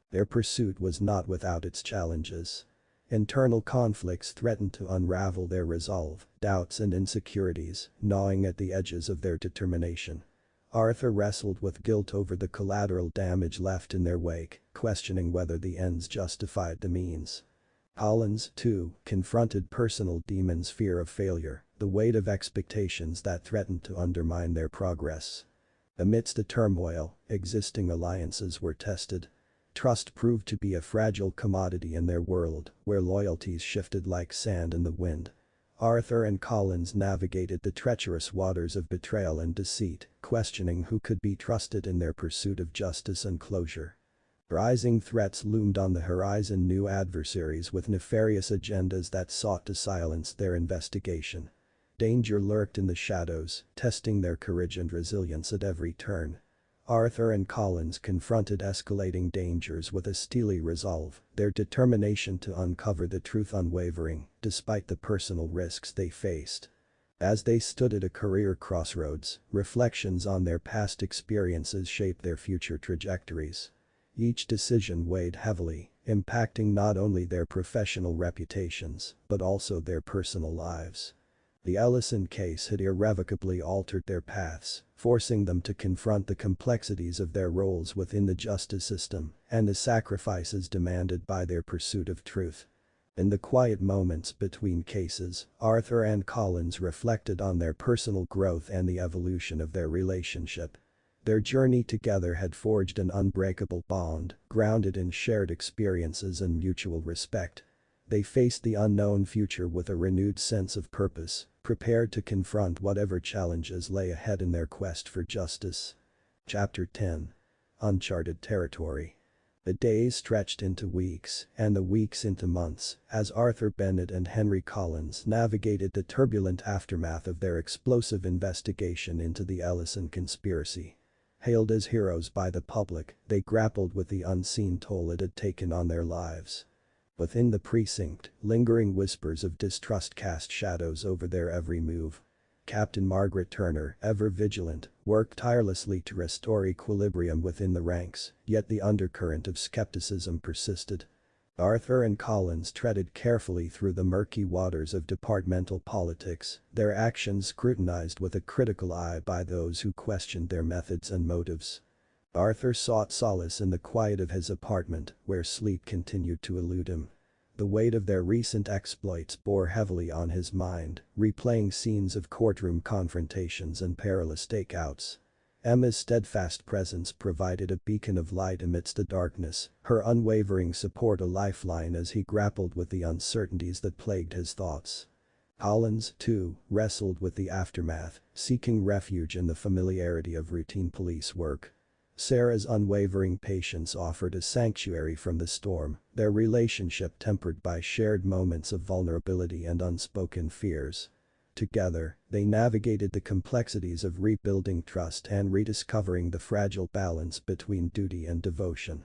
[SPEAKER 1] Their pursuit was not without its challenges. Internal conflicts threatened to unravel their resolve, doubts and insecurities, gnawing at the edges of their determination. Arthur wrestled with guilt over the collateral damage left in their wake, questioning whether the ends justified the means. Collins, too, confronted personal demons, fear of failure, the weight of expectations that threatened to undermine their progress. Amidst the turmoil, existing alliances were tested. Trust proved to be a fragile commodity in their world, where loyalties shifted like sand in the wind. Arthur and Collins navigated the treacherous waters of betrayal and deceit, questioning who could be trusted in their pursuit of justice and closure. Rising threats loomed on the horizon, new adversaries with nefarious agendas that sought to silence their investigation. Danger lurked in the shadows, testing their courage and resilience at every turn. Arthur and Collins confronted escalating dangers with a steely resolve, their determination to uncover the truth unwavering, despite the personal risks they faced. As they stood at a career crossroads, reflections on their past experiences shaped their future trajectories. Each decision weighed heavily, impacting not only their professional reputations, but also their personal lives. The Ellison case had irrevocably altered their paths, forcing them to confront the complexities of their roles within the justice system and the sacrifices demanded by their pursuit of truth. In the quiet moments between cases, Arthur and Collins reflected on their personal growth and the evolution of their relationship. Their journey together had forged an unbreakable bond, grounded in shared experiences and mutual respect. They faced the unknown future with a renewed sense of purpose, prepared to confront whatever challenges lay ahead in their quest for justice. Chapter 10. Uncharted Territory. The days stretched into weeks, and the weeks into months, as Arthur Bennett and Henry Collins navigated the turbulent aftermath of their explosive investigation into the Ellison conspiracy. Hailed as heroes by the public, they grappled with the unseen toll it had taken on their lives. Within the precinct, lingering whispers of distrust cast shadows over their every move. Captain Margaret Turner, ever vigilant, worked tirelessly to restore equilibrium within the ranks, yet the undercurrent of skepticism persisted. Arthur and Collins treaded carefully through the murky waters of departmental politics, their actions scrutinized with a critical eye by those who questioned their methods and motives. Arthur sought solace in the quiet of his apartment, where sleep continued to elude him. The weight of their recent exploits bore heavily on his mind, replaying scenes of courtroom confrontations and perilous stakeouts. Emma's steadfast presence provided a beacon of light amidst the darkness, her unwavering support a lifeline as he grappled with the uncertainties that plagued his thoughts. Collins, too, wrestled with the aftermath, seeking refuge in the familiarity of routine police work. Sarah's unwavering patience offered a sanctuary from the storm, their relationship tempered by shared moments of vulnerability and unspoken fears. Together, they navigated the complexities of rebuilding trust and rediscovering the fragile balance between duty and devotion.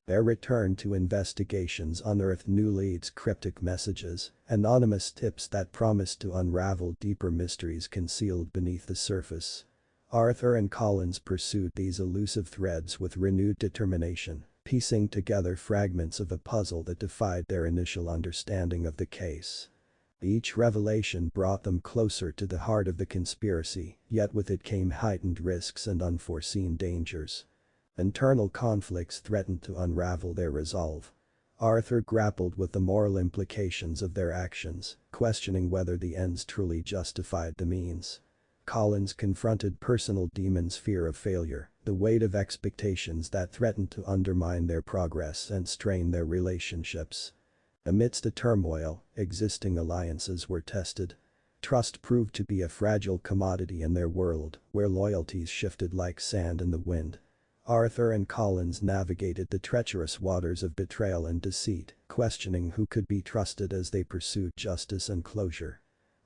[SPEAKER 1] Their return to investigations unearthed new leads, cryptic messages, anonymous tips that promised to unravel deeper mysteries concealed beneath the surface. Arthur and Collins pursued these elusive threads with renewed determination, piecing together fragments of a puzzle that defied their initial understanding of the case. Each revelation brought them closer to the heart of the conspiracy, yet with it came heightened risks and unforeseen dangers. Internal conflicts threatened to unravel their resolve. Arthur grappled with the moral implications of their actions, questioning whether the ends truly justified the means. Collins confronted personal demons, fear of failure, the weight of expectations that threatened to undermine their progress and strain their relationships. Amidst the turmoil, existing alliances were tested. Trust proved to be a fragile commodity in their world, where loyalties shifted like sand in the wind. Arthur and Collins navigated the treacherous waters of betrayal and deceit, questioning who could be trusted as they pursued justice and closure.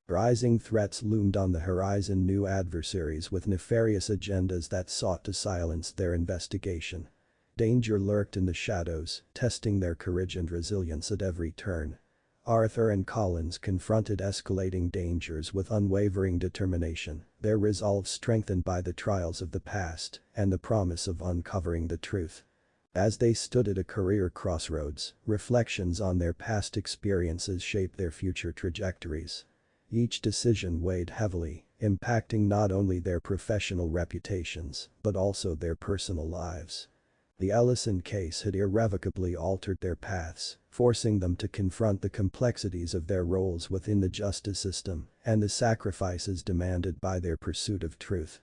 [SPEAKER 1] Rising threats loomed on the horizon, new adversaries with nefarious agendas that sought to silence their investigation. Danger lurked in the shadows, testing their courage and resilience at every turn. Arthur and Collins confronted escalating dangers with unwavering determination, their resolve strengthened by the trials of the past and the promise of uncovering the truth. As they stood at a career crossroads, reflections on their past experiences shaped their future trajectories. Each decision weighed heavily, impacting not only their professional reputations but also their personal lives. The Ellison case had irrevocably altered their paths, forcing them to confront the complexities of their roles within the justice system and the sacrifices demanded by their pursuit of truth.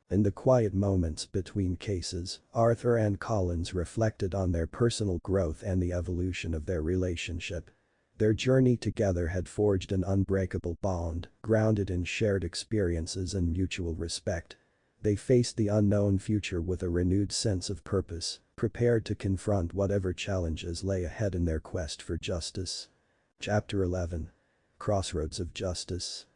[SPEAKER 1] In the quiet moments between cases, Arthur and Collins reflected on their personal growth and the evolution of their relationship. Their journey together had forged an unbreakable bond, grounded in shared experiences and mutual respect. They faced the unknown future with a renewed sense of purpose, prepared to confront whatever challenges lay ahead in their quest for justice. Chapter 11. Crossroads of Justice.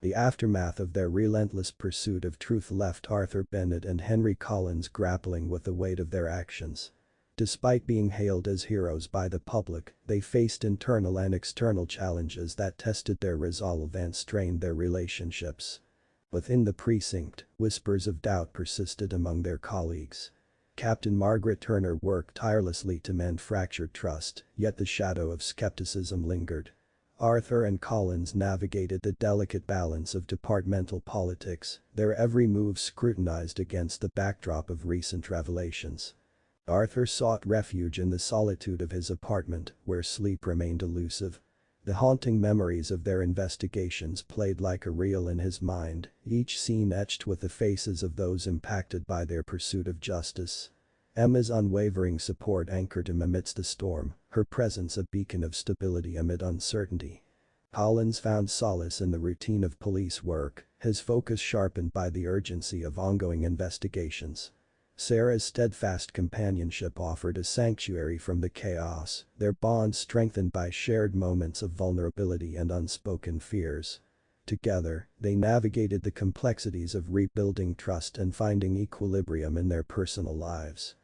[SPEAKER 1] The aftermath of their relentless pursuit of truth left Arthur Bennett and Henry Collins grappling with the weight of their actions. Despite being hailed as heroes by the public, they faced internal and external challenges that tested their resolve and strained their relationships. Within the precinct, whispers of doubt persisted among their colleagues. Captain Margaret Turner worked tirelessly to mend fractured trust, yet the shadow of skepticism lingered. Arthur and Collins navigated the delicate balance of departmental politics, their every move scrutinized against the backdrop of recent revelations. Arthur sought refuge in the solitude of his apartment, where sleep remained elusive. The haunting memories of their investigations played like a reel in his mind, each scene etched with the faces of those impacted by their pursuit of justice. Emma's unwavering support anchored him amidst the storm, her presence a beacon of stability amid uncertainty. Collins found solace in the routine of police work, his focus sharpened by the urgency of ongoing investigations. Sarah's steadfast companionship offered a sanctuary from the chaos, their bond strengthened by shared moments of vulnerability and unspoken fears. Together, they navigated the complexities of rebuilding trust and finding equilibrium in their personal lives.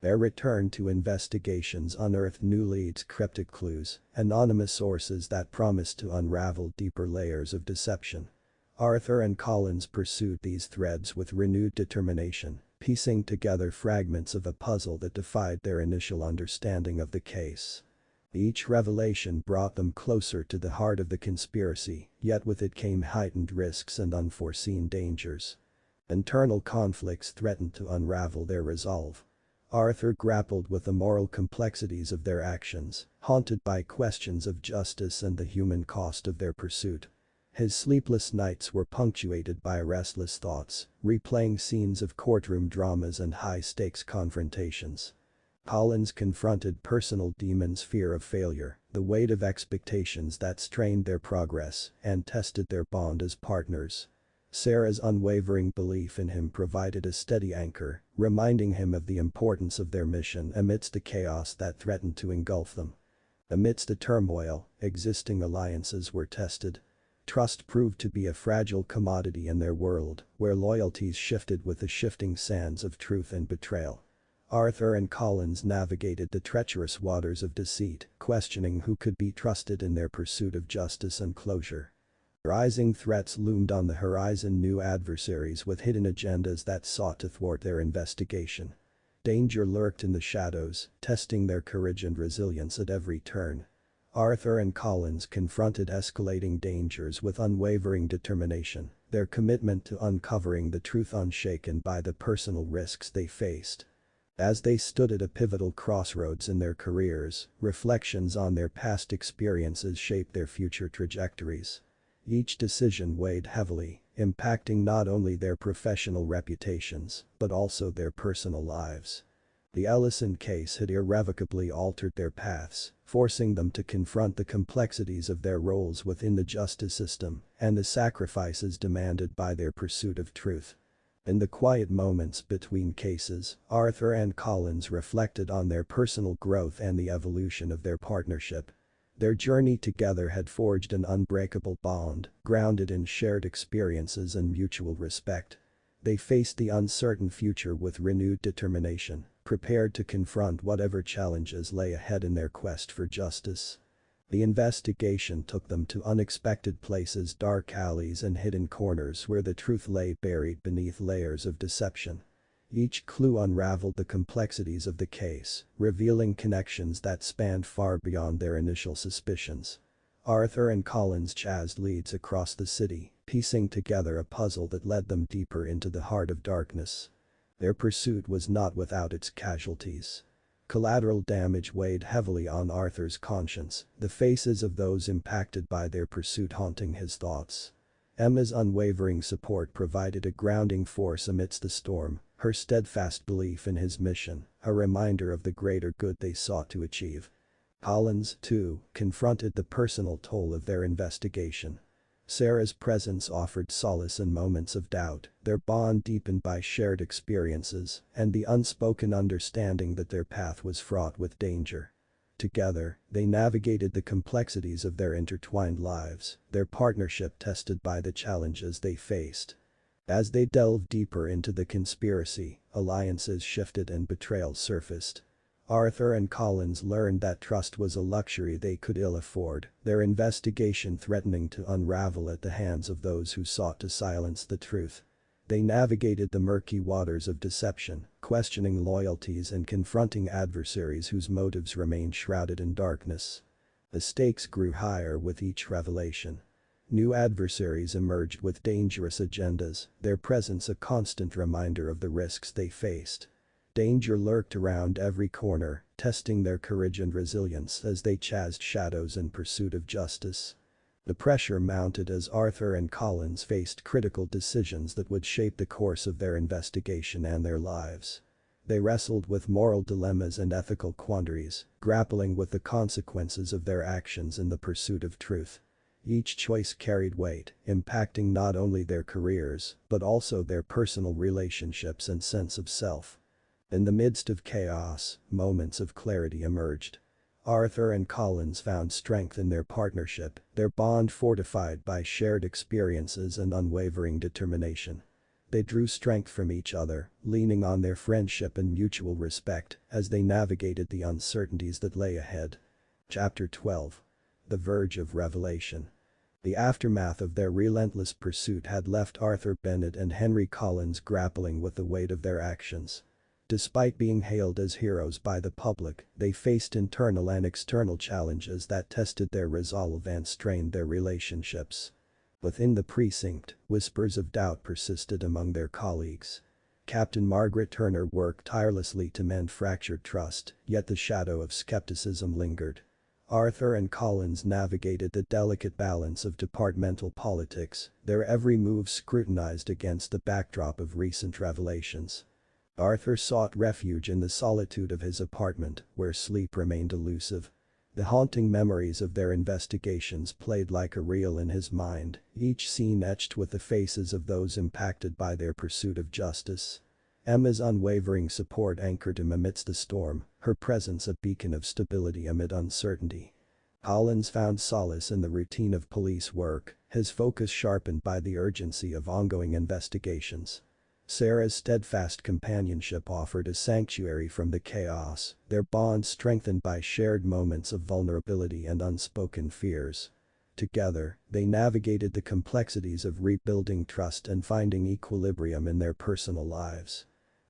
[SPEAKER 1] Their return to investigations unearthed new leads, cryptic clues, anonymous sources that promised to unravel deeper layers of deception. Arthur and Collins pursued these threads with renewed determination, piecing together fragments of a puzzle that defied their initial understanding of the case. Each revelation brought them closer to the heart of the conspiracy, yet with it came heightened risks and unforeseen dangers. Internal conflicts threatened to unravel their resolve. Arthur grappled with the moral complexities of their actions, haunted by questions of justice and the human cost of their pursuit. His sleepless nights were punctuated by restless thoughts, replaying scenes of courtroom dramas and high-stakes confrontations. Collins confronted personal demons, fear of failure, the weight of expectations that strained their progress and tested their bond as partners. Sarah's unwavering belief in him provided a steady anchor, reminding him of the importance of their mission amidst the chaos that threatened to engulf them. Amidst the turmoil, existing alliances were tested. Trust proved to be a fragile commodity in their world, where loyalties shifted with the shifting sands of truth and betrayal. Arthur and Collins navigated the treacherous waters of deceit, questioning who could be trusted in their pursuit of justice and closure. Rising threats loomed on the horizon, new adversaries with hidden agendas that sought to thwart their investigation. Danger lurked in the shadows, testing their courage and resilience at every turn. Arthur and Collins confronted escalating dangers with unwavering determination, their commitment to uncovering the truth unshaken by the personal risks they faced. As they stood at a pivotal crossroads in their careers, reflections on their past experiences shaped their future trajectories. Each decision weighed heavily, impacting not only their professional reputations, but also their personal lives. The Ellison case had irrevocably altered their paths, forcing them to confront the complexities of their roles within the justice system and the sacrifices demanded by their pursuit of truth. In the quiet moments between cases, Arthur and Collins reflected on their personal growth and the evolution of their partnership. Their journey together had forged an unbreakable bond, grounded in shared experiences and mutual respect. They faced the uncertain future with renewed determination, prepared to confront whatever challenges lay ahead in their quest for justice. The investigation took them to unexpected places, dark alleys and hidden corners where the truth lay buried beneath layers of deception. Each clue unraveled the complexities of the case, revealing connections that spanned far beyond their initial suspicions. Arthur and Collins chased leads across the city, piecing together a puzzle that led them deeper into the heart of darkness. Their pursuit was not without its casualties. Collateral damage weighed heavily on Arthur's conscience, the faces of those impacted by their pursuit haunting his thoughts. Emma's unwavering support provided a grounding force amidst the storm, her steadfast belief in his mission, a reminder of the greater good they sought to achieve. Collins, too, confronted the personal toll of their investigation. Sarah's presence offered solace in moments of doubt, their bond deepened by shared experiences and the unspoken understanding that their path was fraught with danger. Together, they navigated the complexities of their intertwined lives, their partnership tested by the challenges they faced. As they delved deeper into the conspiracy, alliances shifted and betrayals surfaced. Arthur and Collins learned that trust was a luxury they could ill afford, their investigation threatening to unravel at the hands of those who sought to silence the truth. They navigated the murky waters of deception, questioning loyalties and confronting adversaries whose motives remained shrouded in darkness. The stakes grew higher with each revelation. New adversaries emerged with dangerous agendas, their presence a constant reminder of the risks they faced. Danger lurked around every corner, testing their courage and resilience as they chased shadows in pursuit of justice. The pressure mounted as Arthur and Collins faced critical decisions that would shape the course of their investigation and their lives. They wrestled with moral dilemmas and ethical quandaries, grappling with the consequences of their actions in the pursuit of truth. Each choice carried weight, impacting not only their careers, but also their personal relationships and sense of self. In the midst of chaos, moments of clarity emerged. Arthur and Collins found strength in their partnership, their bond fortified by shared experiences and unwavering determination. They drew strength from each other, leaning on their friendship and mutual respect as they navigated the uncertainties that lay ahead. Chapter 12. The Verge of Revelation. The aftermath of their relentless pursuit had left Arthur Bennett and Henry Collins grappling with the weight of their actions. Despite being hailed as heroes by the public, they faced internal and external challenges that tested their resolve and strained their relationships. Within the precinct, whispers of doubt persisted among their colleagues. Captain Margaret Turner worked tirelessly to mend fractured trust, yet the shadow of skepticism lingered. Arthur and Collins navigated the delicate balance of departmental politics, their every move scrutinized against the backdrop of recent revelations. Arthur sought refuge in the solitude of his apartment, where sleep remained elusive. The haunting memories of their investigations played like a reel in his mind, each scene etched with the faces of those impacted by their pursuit of justice. Emma's unwavering support anchored him amidst the storm, her presence a beacon of stability amid uncertainty. Collins found solace in the routine of police work, his focus sharpened by the urgency of ongoing investigations. Sarah's steadfast companionship offered a sanctuary from the chaos, their bond strengthened by shared moments of vulnerability and unspoken fears. Together, they navigated the complexities of rebuilding trust and finding equilibrium in their personal lives.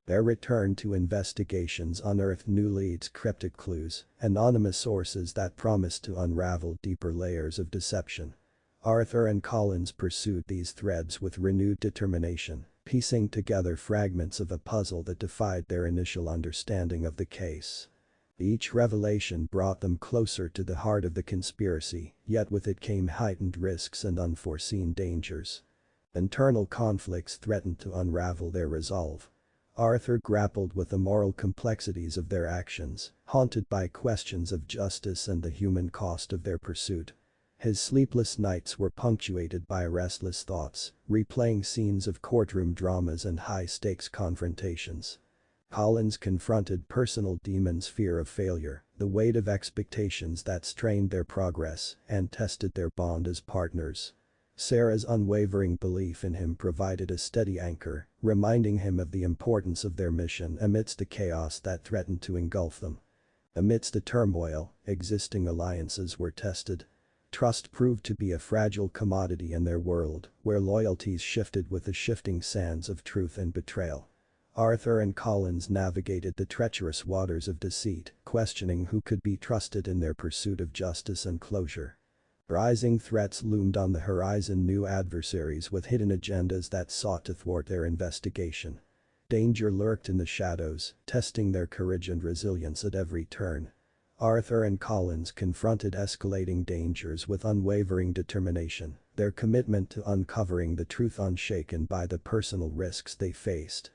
[SPEAKER 1] Their return to investigations unearthed new leads, cryptic clues, anonymous sources that promised to unravel deeper layers of deception. Arthur and Collins pursued these threads with renewed determination, piecing together fragments of a puzzle that defied their initial understanding of the case. Each revelation brought them closer to the heart of the conspiracy, yet with it came heightened risks and unforeseen dangers. Internal conflicts threatened to unravel their resolve. Arthur grappled with the moral complexities of their actions, haunted by questions of justice and the human cost of their pursuit. His sleepless nights were punctuated by restless thoughts, replaying scenes of courtroom dramas and high-stakes confrontations. Collins confronted personal demons, fear of failure, the weight of expectations that strained their progress and tested their bond as partners. Sarah's unwavering belief in him provided a steady anchor, reminding him of the importance of their mission amidst the chaos that threatened to engulf them. Amidst the turmoil, existing alliances were tested. Trust proved to be a fragile commodity in their world, where loyalties shifted with the shifting sands of truth and betrayal. Arthur and Collins navigated the treacherous waters of deceit, questioning who could be trusted in their pursuit of justice and closure. Rising threats loomed on the horizon, new adversaries with hidden agendas that sought to thwart their investigation. Danger lurked in the shadows, testing their courage and resilience at every turn. Arthur and Collins confronted escalating dangers with unwavering determination, their commitment to uncovering the truth unshaken by the personal risks they faced.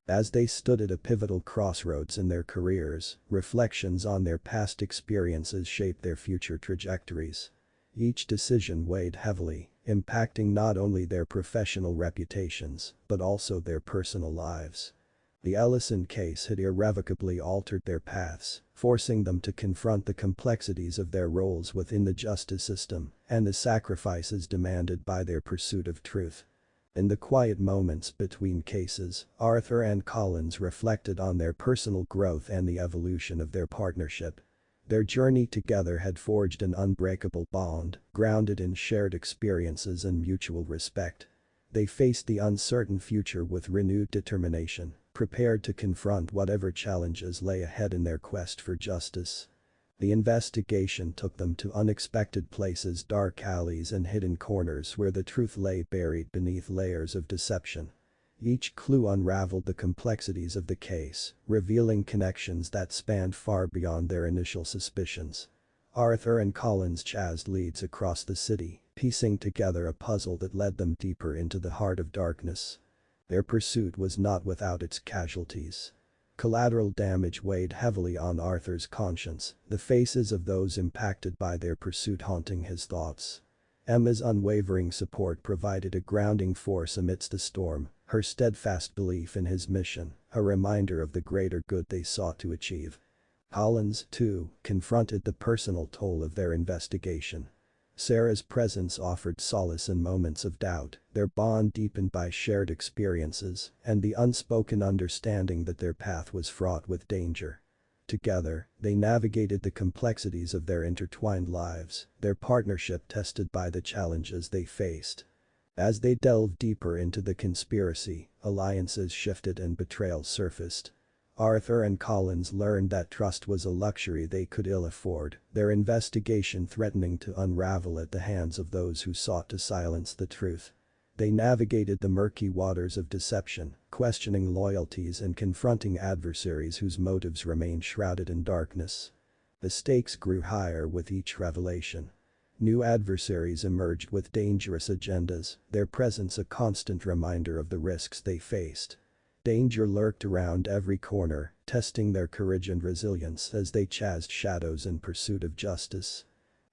[SPEAKER 1] As they stood at a pivotal crossroads in their careers, reflections on their past experiences shaped their future trajectories. Each decision weighed heavily, impacting not only their professional reputations, but also their personal lives. The Ellison case had irrevocably altered their paths, forcing them to confront the complexities of their roles within the justice system and the sacrifices demanded by their pursuit of truth. In the quiet moments between cases, Arthur and Collins reflected on their personal growth and the evolution of their partnership. Their journey together had forged an unbreakable bond, grounded in shared experiences and mutual respect. They faced the uncertain future with renewed determination, prepared to confront whatever challenges lay ahead in their quest for justice. The investigation took them to unexpected places, dark alleys and hidden corners where the truth lay buried beneath layers of deception. Each clue unraveled the complexities of the case, revealing connections that spanned far beyond their initial suspicions. Arthur and Collins chased leads across the city, piecing together a puzzle that led them deeper into the heart of darkness. Their pursuit was not without its casualties. Collateral damage weighed heavily on Arthur's conscience, the faces of those impacted by their pursuit haunting his thoughts. Emma's unwavering support provided a grounding force amidst the storm, her steadfast belief in his mission, a reminder of the greater good they sought to achieve. Collins, too, confronted the personal toll of their investigation. Sarah's presence offered solace in moments of doubt, their bond deepened by shared experiences and the unspoken understanding that their path was fraught with danger. Together, they navigated the complexities of their intertwined lives, their partnership tested by the challenges they faced. As they delved deeper into the conspiracy, alliances shifted and betrayals surfaced. Arthur and Collins learned that trust was a luxury they could ill afford, their investigation threatening to unravel at the hands of those who sought to silence the truth. They navigated the murky waters of deception, questioning loyalties and confronting adversaries whose motives remained shrouded in darkness. The stakes grew higher with each revelation. New adversaries emerged with dangerous agendas, their presence a constant reminder of the risks they faced. Danger lurked around every corner, testing their courage and resilience as they chased shadows in pursuit of justice.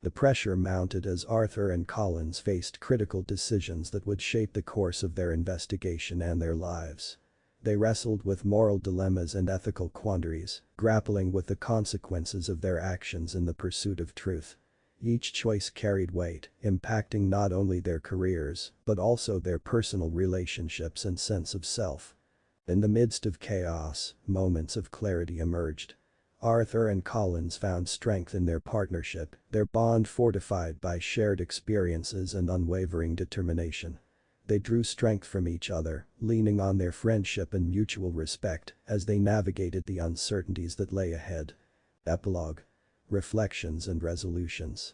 [SPEAKER 1] The pressure mounted as Arthur and Collins faced critical decisions that would shape the course of their investigation and their lives. They wrestled with moral dilemmas and ethical quandaries, grappling with the consequences of their actions in the pursuit of truth. Each choice carried weight, impacting not only their careers, but also their personal relationships and sense of self. In the midst of chaos, moments of clarity emerged. Arthur and Collins found strength in their partnership, their bond fortified by shared experiences and unwavering determination. They drew strength from each other, leaning on their friendship and mutual respect as they navigated the uncertainties that lay ahead. Epilogue. Reflections and resolutions.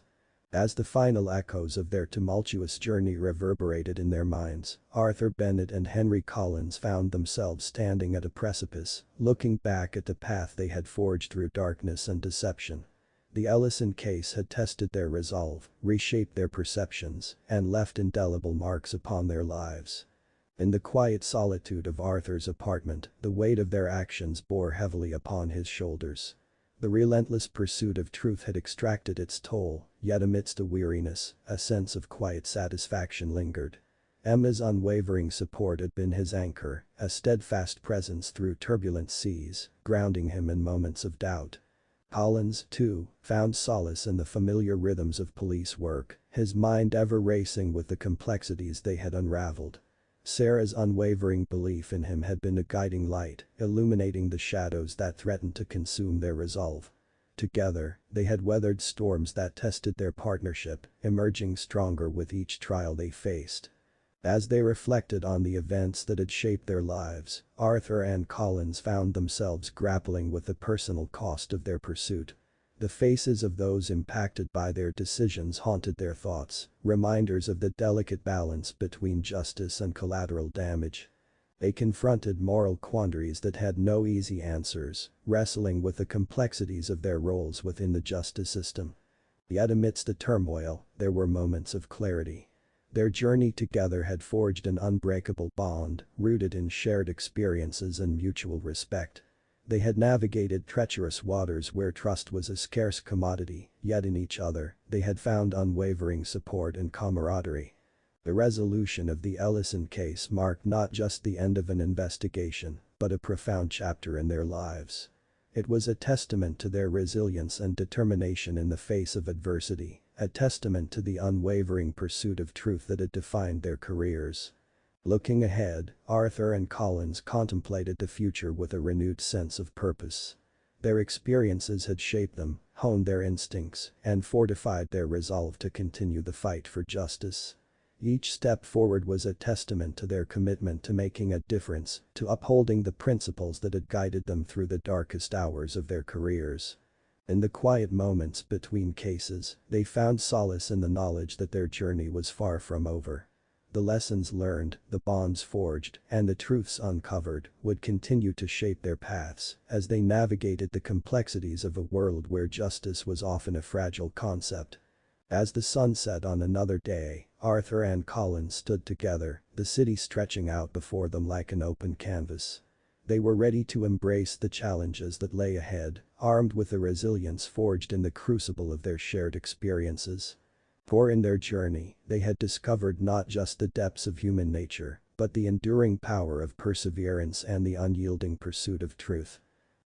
[SPEAKER 1] As the final echoes of their tumultuous journey reverberated in their minds, Arthur Bennett and Henry Collins found themselves standing at a precipice, looking back at the path they had forged through darkness and deception. The Ellison case had tested their resolve, reshaped their perceptions, and left indelible marks upon their lives. In the quiet solitude of Arthur's apartment, the weight of their actions bore heavily upon his shoulders. The relentless pursuit of truth had extracted its toll, yet amidst the weariness, a sense of quiet satisfaction lingered. Emma's unwavering support had been his anchor, a steadfast presence through turbulent seas, grounding him in moments of doubt. Collins, too, found solace in the familiar rhythms of police work, his mind ever racing with the complexities they had unraveled. Sarah's unwavering belief in him had been a guiding light, illuminating the shadows that threatened to consume their resolve. Together, they had weathered storms that tested their partnership, emerging stronger with each trial they faced. As they reflected on the events that had shaped their lives, Arthur and Collins found themselves grappling with the personal cost of their pursuit. The faces of those impacted by their decisions haunted their thoughts, reminders of the delicate balance between justice and collateral damage. They confronted moral quandaries that had no easy answers, wrestling with the complexities of their roles within the justice system. Yet amidst the turmoil, there were moments of clarity. Their journey together had forged an unbreakable bond, rooted in shared experiences and mutual respect. They had navigated treacherous waters where trust was a scarce commodity, yet in each other, they had found unwavering support and camaraderie. The resolution of the Ellison case marked not just the end of an investigation, but a profound chapter in their lives. It was a testament to their resilience and determination in the face of adversity, a testament to the unwavering pursuit of truth that had defined their careers. Looking ahead, Arthur and Collins contemplated the future with a renewed sense of purpose. Their experiences had shaped them, honed their instincts, and fortified their resolve to continue the fight for justice. Each step forward was a testament to their commitment to making a difference, to upholding the principles that had guided them through the darkest hours of their careers. In the quiet moments between cases, they found solace in the knowledge that their journey was far from over. The lessons learned, the bonds forged, and the truths uncovered would continue to shape their paths as they navigated the complexities of a world where justice was often a fragile concept. As the sun set on another day, Arthur and Collins stood together, the city stretching out before them like an open canvas. They were ready to embrace the challenges that lay ahead, armed with the resilience forged in the crucible of their shared experiences. For in their journey, they had discovered not just the depths of human nature, but the enduring power of perseverance and the unyielding pursuit of truth.